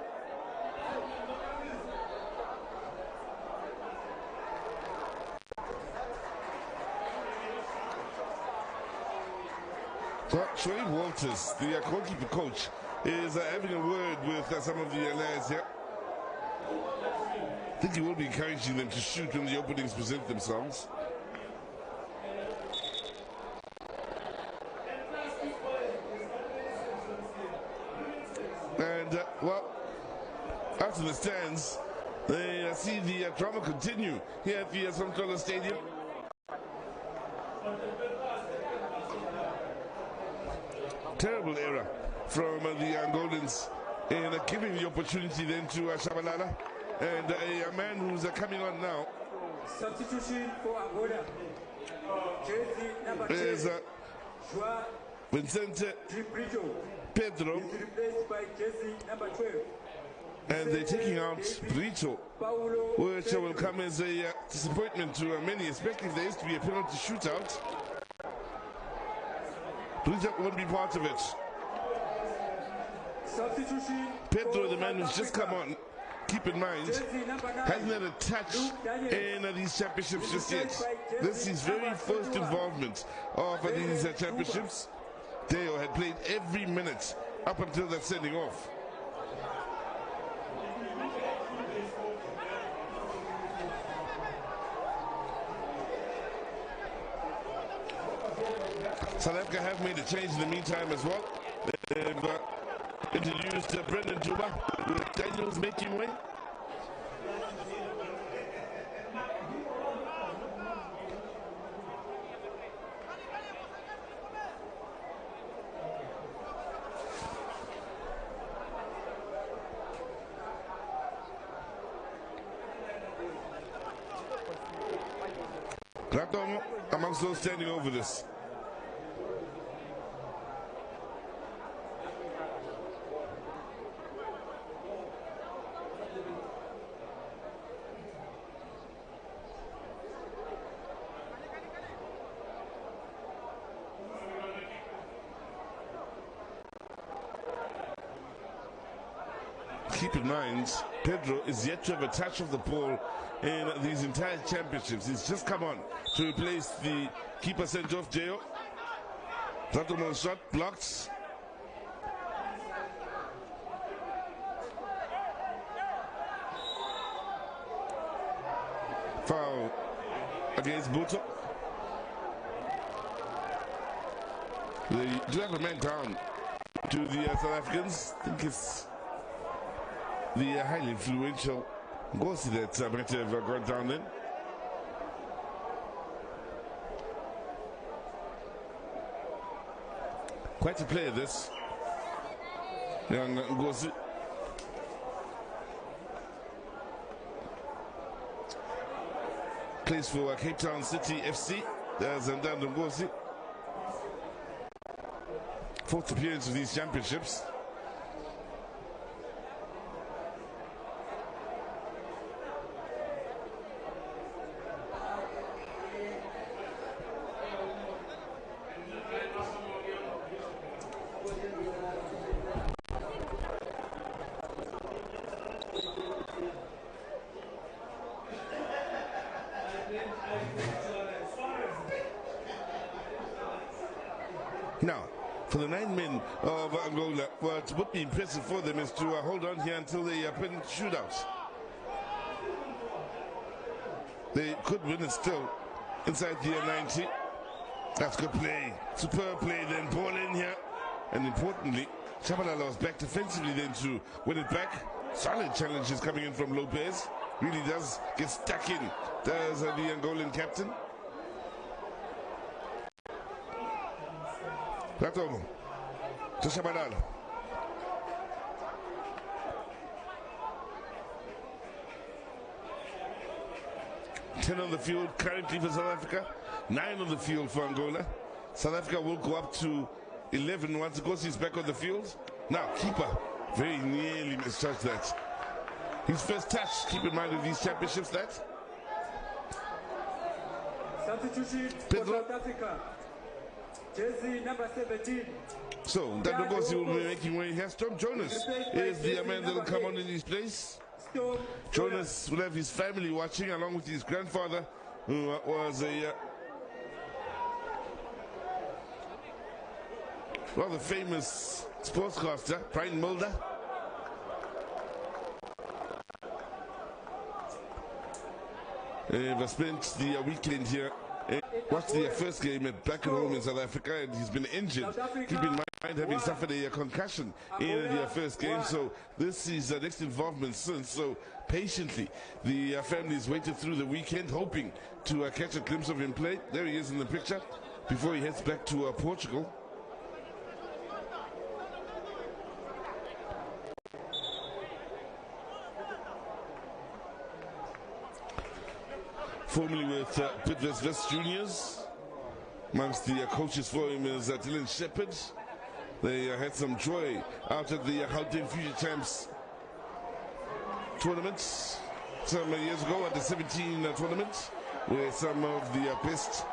[SPEAKER 1] Well, Shoaib Walters, the goalkeeper coach, is having a word with some of the lads here. I think he will be encouraging them to shoot when the openings present themselves. And, well, after the stands, they see the drama continue here at the Samtola Stadium. Terrible error from the Angolans in giving the opportunity then to Shabalala. And a man who's coming on now.
[SPEAKER 2] Substitution for Angola. Jersey number 10.
[SPEAKER 1] Is Vincente Pedro.
[SPEAKER 2] Is replaced by jersey number 12.
[SPEAKER 1] And they're taking out Brito, which will come as a disappointment to many, especially if there is to be a penalty shootout. Brito won't be part of it.
[SPEAKER 2] Substitution.
[SPEAKER 1] Pedro, the man who's just come on, keep in mind, hasn't had a touch in these championships just yet. This is his very first involvement of these championships. Deo had played every minute up until that sending off. South Africa have made a change in the meantime as well. They've introduced Brendan Juba with Daniels making way. Ratomo amongst those standing over this. Keep in mind, Pedro is yet to have a touch of the ball in these entire championships. He's just come on to replace the keeper sent off, Deo. Ratomo's shot blocked. Foul against Buto. They do have a man down to the South Africans. I think it's the highly influential Ngosi that might have gone down then. Quite a player, this young Ngosi. Plays for Cape Town City FC. There's Ndando Ngosi. Fourth appearance of these championships. Now, for the 9 men of Angola, what would be impressive for them is to hold on here until the penalty shootout. They could win it still inside the 90. That's good play. Superb play then. Ball in here. And importantly, Shabalala was back defensively then to win it back. Solid challenges coming in from Lopez. Really does get stuck in. Does the Angolan captain. Ratomo to Shabalala. Ten on the field currently for South Africa, 9 on the field for Angola. South Africa will go up to 11 once Gosi's back on the field. Now, keeper very nearly misjudged that. His first touch, keep in mind of these championships, that.
[SPEAKER 2] Substitution for South Africa. Jersey number 17.
[SPEAKER 1] So, that Gosi will be making way here. Storm Jonas is the man that will come on in his place. Jonas will have his family watching along with his grandfather, who was a rather famous sportscaster, Brian Mulder. They've spent the weekend here. Watched the first game back at home in South Africa, and he's been injured. Keep in mind having suffered a concussion in the first game, so this is the next involvement since. So patiently, the families waited through the weekend, hoping to catch a glimpse of him play. There he is in the picture before he heads back to Portugal. Formerly with Bidvest West Juniors. Amongst the coaches for him is Dylan Shepherd. They had some joy out at the Gauteng Future Champs tournament some years ago at the 17 tournament, where some of the best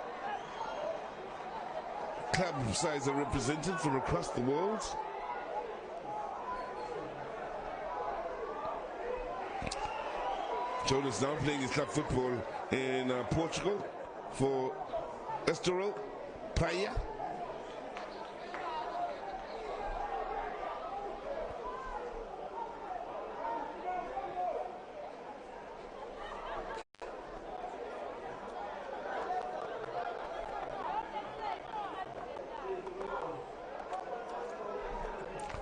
[SPEAKER 1] club sides are represented from across the world. Jonas now playing his club football in Portugal for Estoril Praia.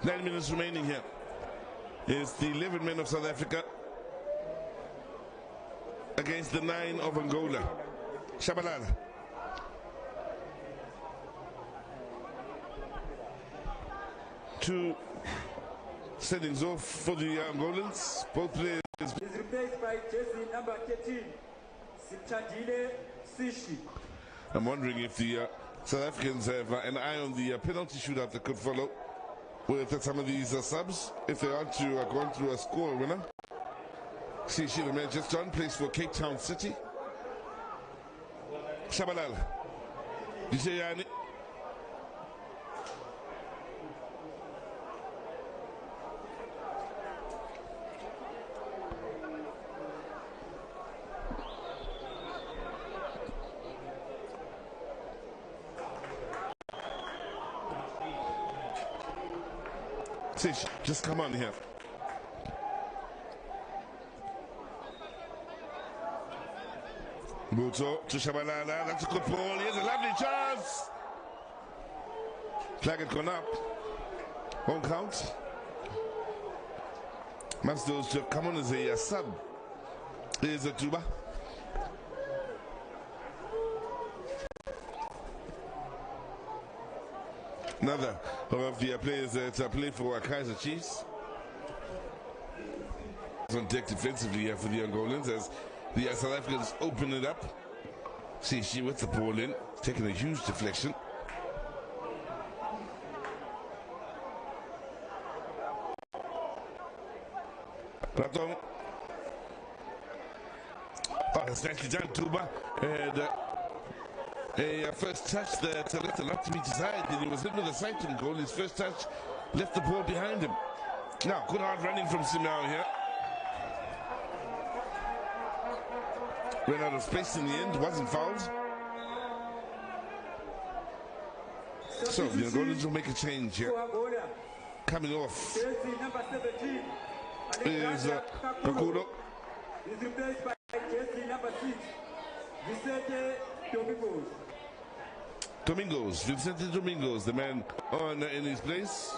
[SPEAKER 1] Nine minutes remaining here. It's the 11 men of South Africa against the 9 of Angola. Shabalala. Two settings off for the Angolans. Both players.
[SPEAKER 2] Is replaced by jersey number 13, Sithandile Sishi.
[SPEAKER 1] I'm wondering if the South Africans have an eye on the penalty shootout that could follow with some of these subs, if they are to go on through a score winner. Sishi, the man just done, plays for Cape Town City. Shabalala. Dijayani. Sish, just come on here. Buto to Shabalala. That's a good ball. Here's a lovely chance. Flag had gone up. Won't count. Mastos to have come on as a sub. Here's a tuba. Another of the players that play for Kaiser Chiefs. On deck defensively here for the Angolans as the South Africans open it up. See, she with the ball in, taking a huge deflection. Raton. Oh, that's nicely done, Tuba. And a first touch that left a lot to be desired. Then he was hit with a sighting goal. His first touch left the ball behind him. Now, good hard running from Simao here. Ran out of space in the end, wasn't fouled. So the Angolans will make a change here.
[SPEAKER 2] For Angola,
[SPEAKER 1] Coming off
[SPEAKER 2] jersey number 17,
[SPEAKER 1] is
[SPEAKER 2] Alexander
[SPEAKER 1] Kakudo.
[SPEAKER 2] is replaced by jersey number 6, Vicente Domingos.
[SPEAKER 1] Vicente Domingos, the man on in his place.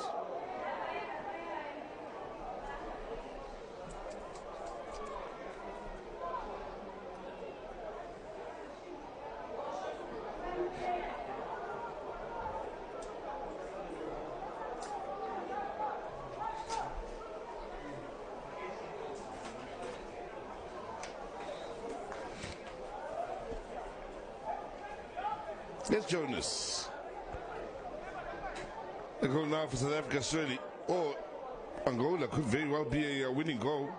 [SPEAKER 1] There's Jonas. A goal now for South Africa, surely. Or Angola could very well be a winning goal.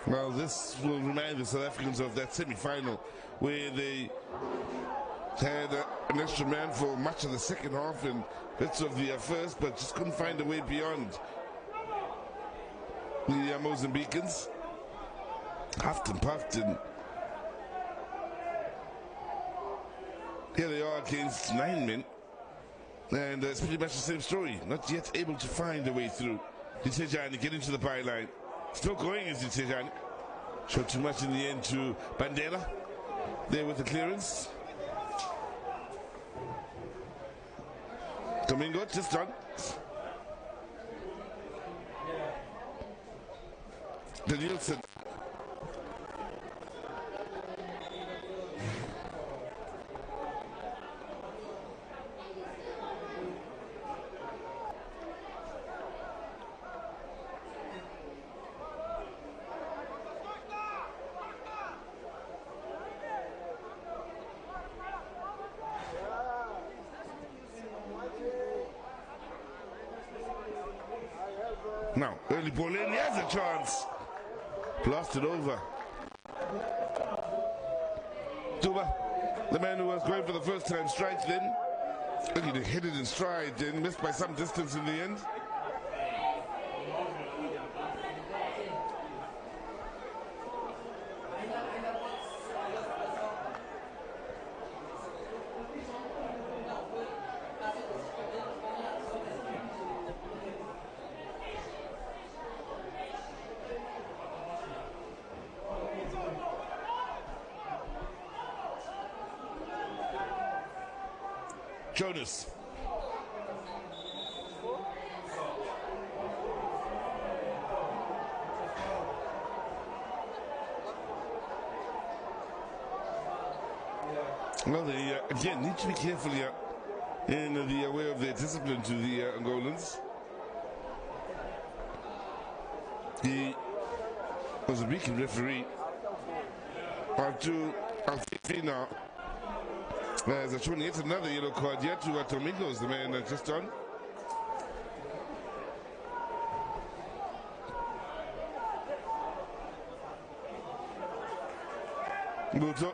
[SPEAKER 1] Well, this will remind the South Africans of that semi-final where they had an extra man for much of the second half and bits of the first, but just couldn't find a way beyond the Mozambicans. Huffed and puffed, and here they are against 9 men, and it's pretty much the same story. Not yet able to find a way through. Ditejani getting to the byline. Still going is Ditejani. Showed too much in the end to Bandela. There with the clearance. Domingo just done. Danielson. Now, early ball in, he has a chance. Blasted over. Tuba, the man who was going for the first time, strikes then. Look, he hit it in stride, then missed by some distance in the end. Jonas. Well, they again need to be careful here in the way of their discipline to the Angolans. The Mozambican referee, Alfina, has shown yet another yellow card here to Domingos, the man just on. Buto.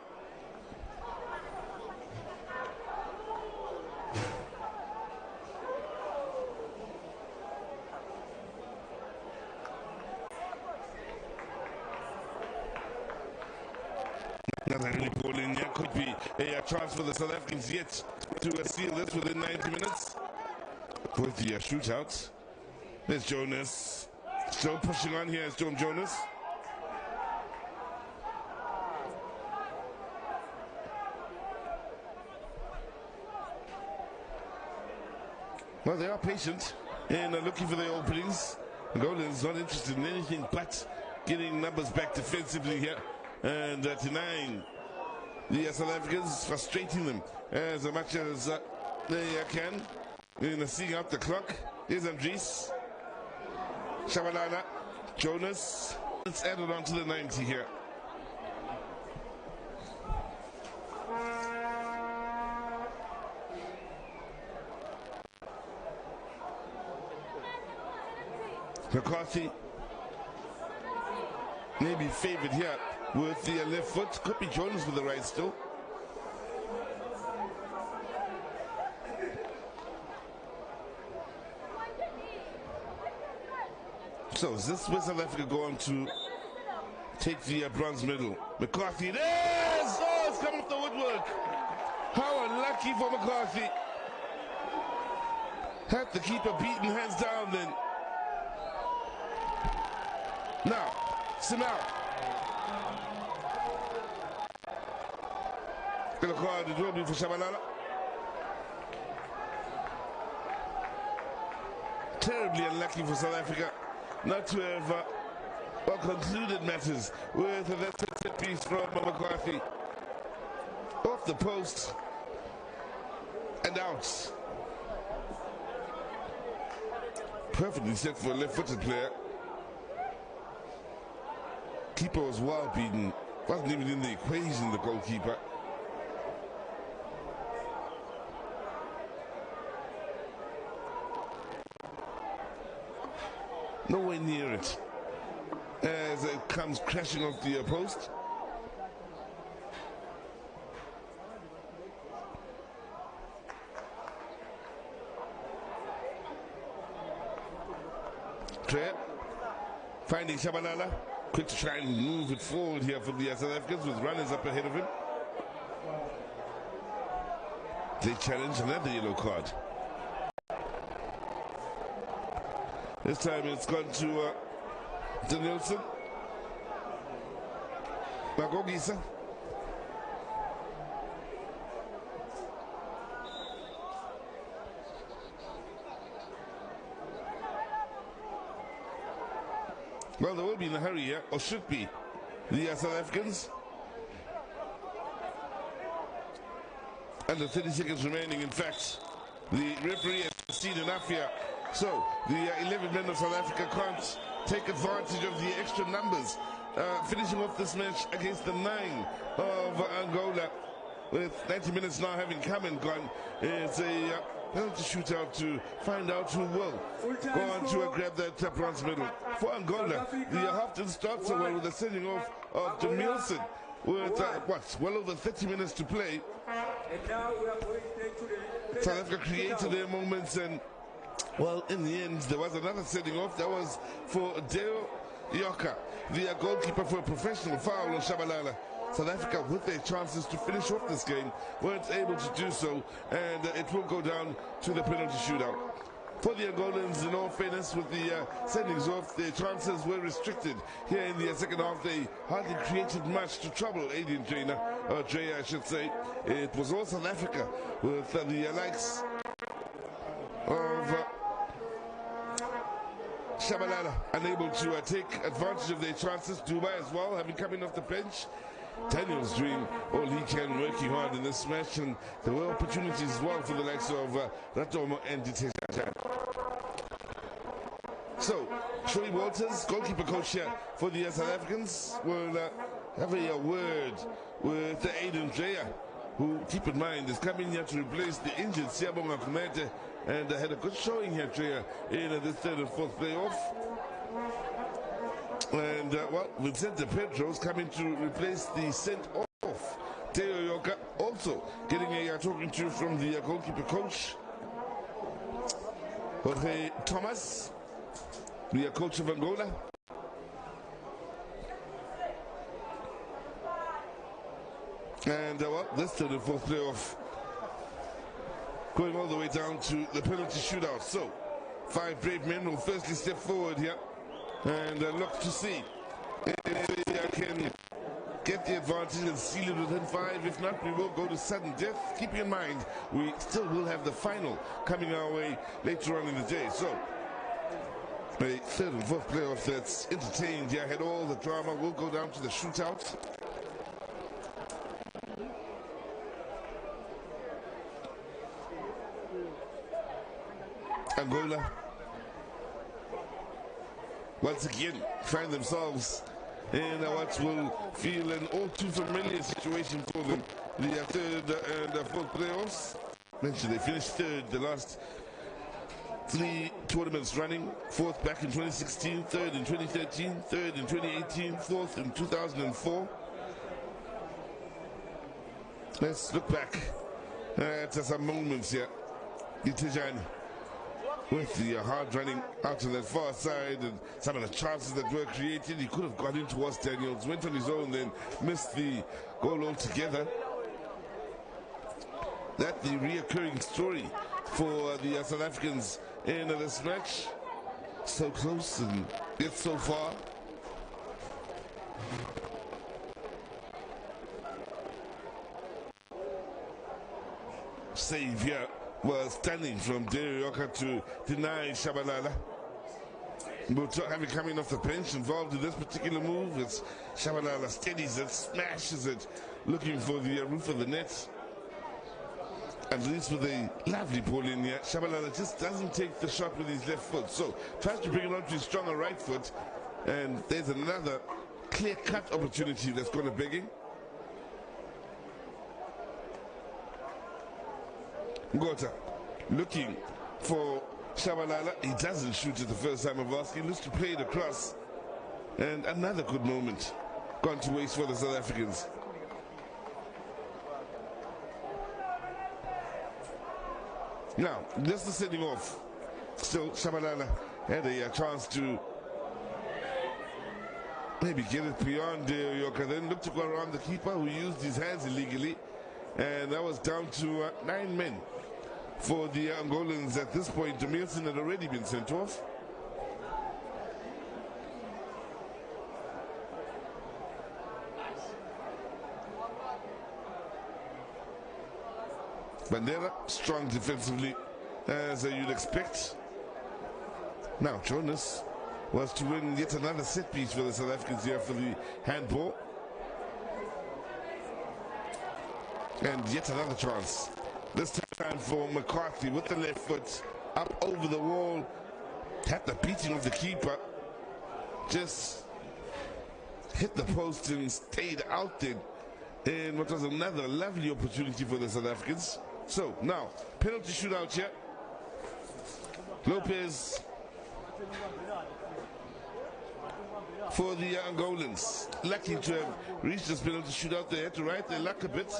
[SPEAKER 1] Another early ball in here could be a chance for the South Africans yet to seal this within 90 minutes. With the shootout. There's Jonas. Still pushing on here is Storm Jonas. Well, they are patient and looking for their openings. Angolan's not interested in anything but getting numbers back defensively here and denying the South Africans, frustrating them as much as they can. In seeing out the clock, here's Andries, Shabalala, Jonas. It's added on to the 90 here. McCarthy. maybe favored here with the left foot. Could be Jones with the right still. So is this where South Africa going to take the bronze medal? McCarthy, it is! Oh, it's coming off the woodwork. How unlucky for McCarthy. Had the keeper beaten hands down then. Now, Simao. Gonna call the dribbling for Shabalala. Terribly unlucky for South Africa not to have concluded matters with that set piece from McCarthy. Off the post and out. Perfectly set for a left-footed player. Keeper was well beaten. Wasn't even in the equation, the goalkeeper. Nowhere near it as it comes crashing off the post. Trey finding Shabalala, quick to try and move it forward here for the South Africans with runners up ahead of him. They challenge another yellow card. This time it's gone to Danielson. Magogisa. Well, they will be in a hurry here, or should be, the South Africans. Under 30 seconds remaining, in fact. The referee has seen enough here. So, the 11 men of South Africa can't take advantage of the extra numbers. Finishing off this match against the 9 of Angola. With 90 minutes now having come and gone. It's a penalty shootout to find out who will go on to grab that bronze medal. For Angola, the Houghton starts so well with the sending off of Danielson. With, well over 30 minutes to play. South Africa created their moments and, well, in the end, there was another sending off. That was for Deo Yoka, the goalkeeper, for a professional foul on Shabalala. South Africa, with their chances to finish off this game, weren't able to do so, and it will go down to the penalty shootout. For the Angolans, in all fairness, with the sendings off, their chances were restricted. Here in the second half, they hardly created much to trouble Adrian Dreyer, I should say. It was all South Africa, with the likes of Shabalala unable to take advantage of their chances. Dubai as well, having come in off the bench. Daniel's doing all he can, working hard in this match, and there were opportunities as well for the likes of Ratomo and Ditesha. So, Troy Walters, goalkeeper coach here for the South Africans, will have a word with Aiden Dreyer, who, keep in mind, is coming here to replace the injured Siyabonga Kumete, and had a good showing here, Dreyer, in the third and fourth playoff. And, well, Vincente Pedro's coming to replace the sent-off. Teo Yoka also getting a talking to from the goalkeeper coach. Jorge Thomas, the coach of Angola. And, well, this third and fourth playoff going all the way down to the penalty shootout. So, 5 brave men will firstly step forward here and look to see if they can get the advantage and seal it within 5. If not, we will go to sudden death. Keeping in mind, we still will have the final coming our way later on in the day. So, a third and fourth playoff that's entertained here, had all the drama, will go down to the shootout. Angola once again find themselves in what will feel an all too familiar situation for them. The third and fourth playoffs. Mentioned they finished third the last 3 tournaments running, fourth back in 2016, third in 2013, third in 2018, fourth in 2004. Let's look back at some moments here. Itijan with the hard running out on that far side and some of the chances that were created. He could have got in towards Daniels, went on his own, then missed the goal altogether. That's the reoccurring story for the South Africans in this match. So close and yet so far. Save here was stunning from Derioka to deny Shabalala. But having coming off the bench involved in this particular move, it's Shabalala steadies it, smashes it, looking for the roof of the net. At least with a lovely ball in here, Shabalala just doesn't take the shot with his left foot. So tries to bring it onto his stronger right foot, and there's another clear-cut opportunity that's gone to begging. Ngota looking for Shabalala. He doesn't shoot it the first time of asking. Looks to play it across. And another good moment gone to waste for the South Africans. Now, this is setting off. Still, Shabalala had a chance to maybe get it beyond Yoka. Then looked to go around the keeper who used his hands illegally. And that was down to 9 men for the Angolans at this point. Demilson had already been sent off. Bandera, strong defensively, as you'd expect. Now, Jonas was to win yet another set piece for the South Africans here for the handball. And yet another chance. This time for McCarthy with the left foot up over the wall. Had the beating of the keeper. Just hit the post and stayed out there. And what was another lovely opportunity for the South Africans. So now, penalty shootout here. Lopez for the Angolans. Lucky to have reached this penalty shootout. They had to ride their luck a bit,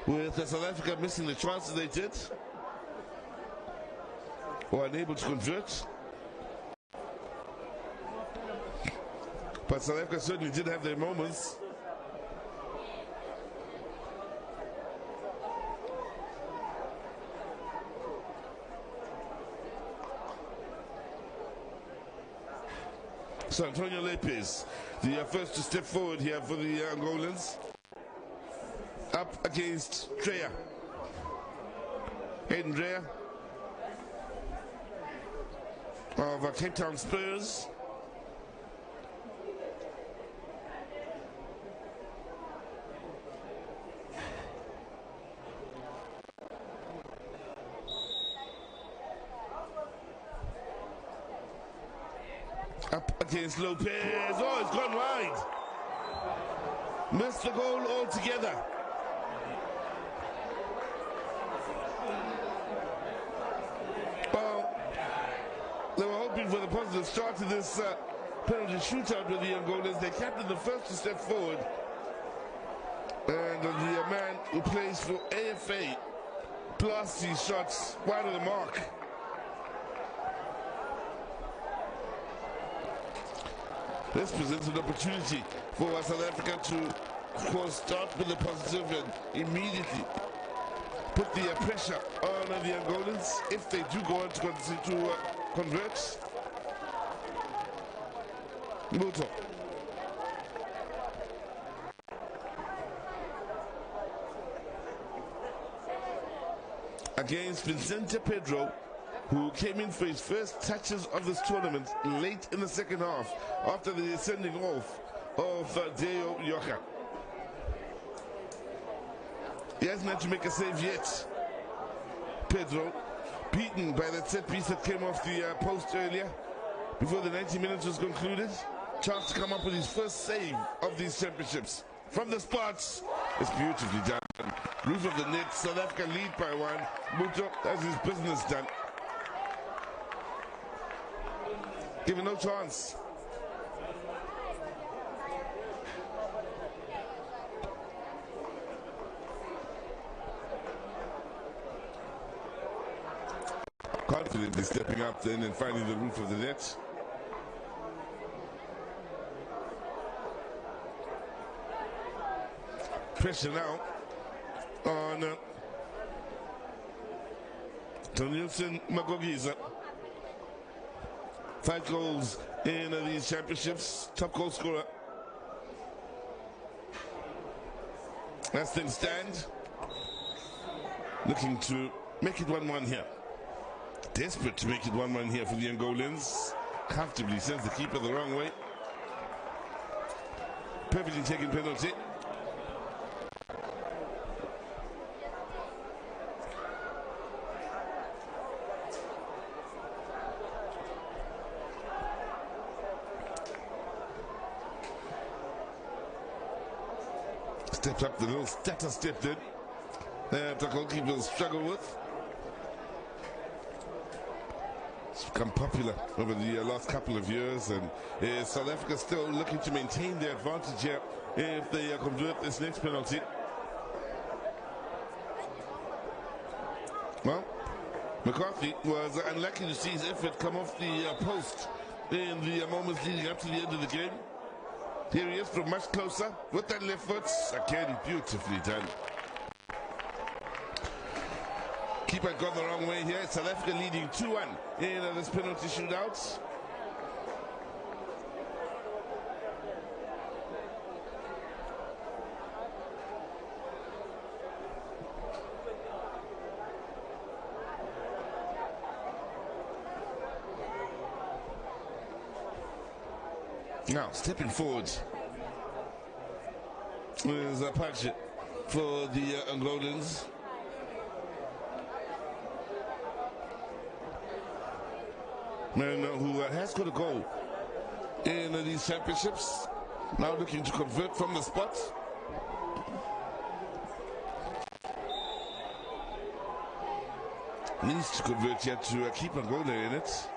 [SPEAKER 1] with South Africa missing the chances they did, or unable to convert. But South Africa certainly did have their moments. So Antonio Lopez, the first to step forward here for the Angolans, up against Dreyer. Hayden Dreyer of Cape Town Spurs. Up against Lopez. Oh, it's gone wide. Missed the goal altogether. Well, they were hoping for the positive start to this penalty shootout with the Angolans. They captain the first to step forward. And the man who plays for AFA blasts these shots wide of the mark. This presents an opportunity for South Africa to, of course, start with the positive and immediately put the pressure on the Angolans if they do go on to convert. Muto. Against Vicente Pedro, who came in for his first touches of this tournament late in the second half after the sending off of Deo Yoka. He hasn't had to make a save yet. Pedro, beaten by that set piece that came off the post earlier before the 90 minutes was concluded. Chance to come up with his first save of these championships. From the spots, it's beautifully done. Roof of the net, South Africa lead by 1. Muto has his business done. given no chance. Confidently stepping up then and finding the roof of the net. Pressure now on Tonilson Magogiza. 5 goals in these championships, top goal scorer. As things stand, looking to make it 1-1 here. Desperate to make it 1-1 here for the Angolans. Comfortably sends the keeper the wrong way. Perfectly taken penalty. Stepped up the little stutter step did. The goalkeeper struggle with. It's become popular over the last couple of years, and South Africa still looking to maintain their advantage here if they convert this next penalty. Well, McCarthy was unlucky to see his effort come off the post in the moments leading up to the end of the game. Here he is from much closer with that left foot. Again, beautifully done. Keeper got the wrong way here. South Africa leading 2-1 in this penalty shootout. Now, stepping forward is a punch for the Angolans. Man who has got a goal in these championships, now looking to convert from the spot. Needs to convert yet to keep Angola in it.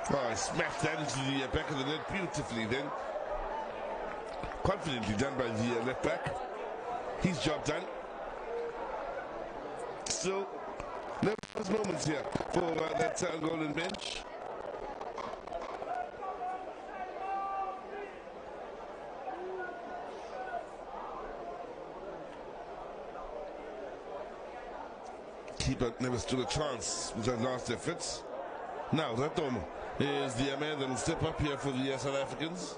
[SPEAKER 1] Oh, smashed that into the back of the net beautifully then. Confidently done by the left back. His job done. Still, nervous moments here for that Angolan bench. Keeper never stood a chance with that last effort. Now, Ratom is the man that will step up here for the South Africans.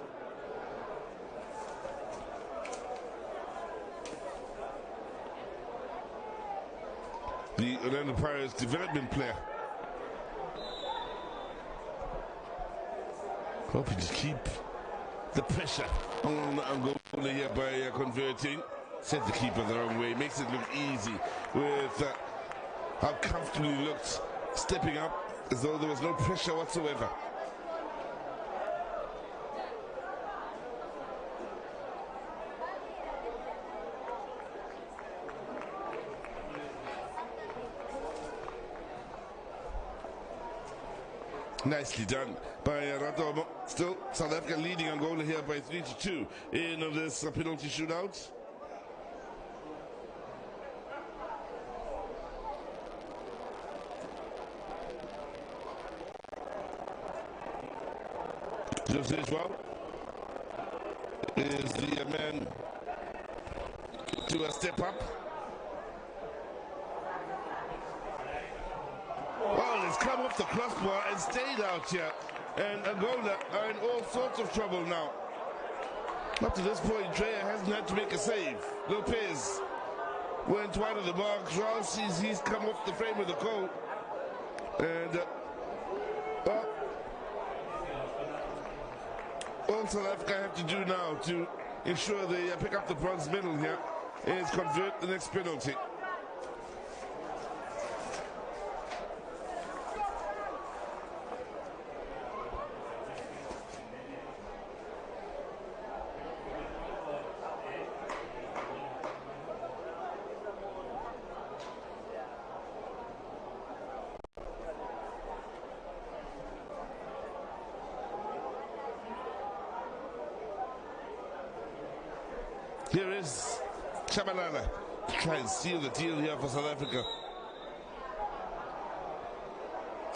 [SPEAKER 1] The Orlando Pirates development player. Hoping to keep the pressure on Angola here by converting. Sent the keeper the wrong way. Makes it look easy with how comfortably he looked stepping up as though there was no pressure whatsoever. Nicely done by Ratom. Still, South Africa leading Angola here by 3-2 in this penalty shootout. Jose Joao is the man to step up. Well, it's come off the crossbar and stayed out here. And Angola are in all sorts of trouble now. Up to this point, Dreyer hasn't had to make a save. Lopez went wide of the mark. Joao sees he's come off the frame of the goal. And all South Africa have to do now to ensure they pick up the bronze medal here is convert the next penalty. Here is Shabalala to try and seal the deal here for South Africa.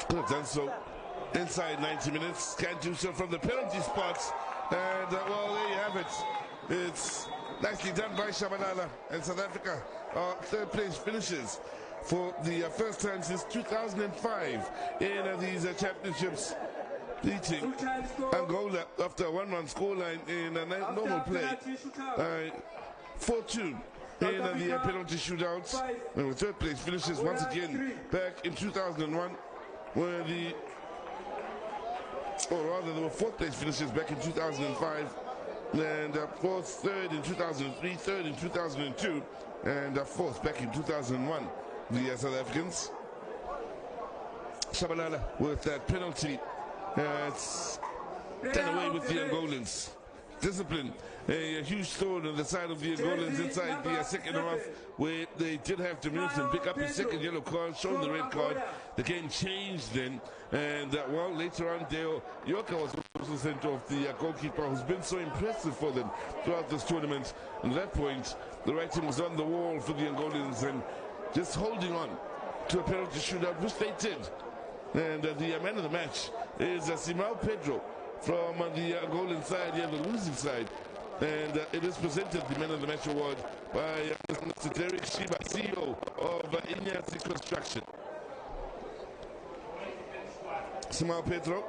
[SPEAKER 1] Could have done so inside 90 minutes. Can't do so from the penalty spots. And well, there you have it. It's nicely done by Shabalala, and South Africa are third place finishes for the first time since 2005 in these championships, beating Angola after a 1-1 scoreline in a normal play, 4-2 in the penalty shootouts. And the third place finishes once again back in 2001, where there were fourth place finishes back in 2005, and fourth, third in 2003, third in 2002, and fourth back in 2001. The South Africans. Shabalala with that penalty. It's done away with the Angolans. Discipline, a huge thorn on the side of the Angolans inside the second half, where they did have to miss and pick up his second yellow card, shown the red card. The game changed then, and well, later on, Dale Yoka was also sent off, the goalkeeper who's been so impressive for them throughout this tournament. And at that point, the writing was on the wall for the Angolans, and just holding on to a penalty shootout, which they did. And the man of the match is Simão Pedro from the Angolan side, the losing side. And it is presented, the man of the match award, by Mr. Derek Shiba, CEO of Inyasi Construction. Simão Pedro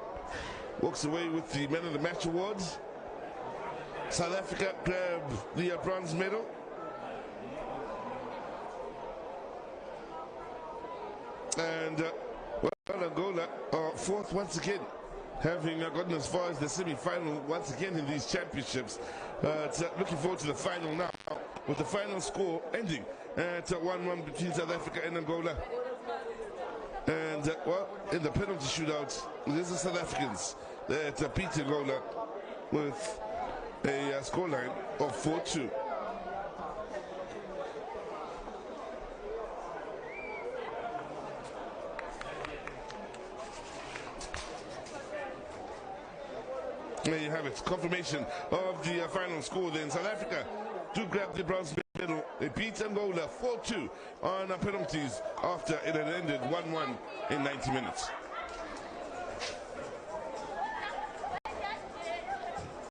[SPEAKER 1] walks away with the man of the match awards. South Africa grab the bronze medal. And well, Angola fourth once again, having gotten as far as the semi-final once again in these championships. Looking forward to the final now, with the final score ending at 1-1 between South Africa and Angola. And well, in the penalty shootout, it is the South Africans that beat Angola with a scoreline of 4-2. There you have it, confirmation of the final score then. South Africa do grab the bronze medal. They beat Angola 4-2 on penalties after it had ended 1-1 in 90 minutes.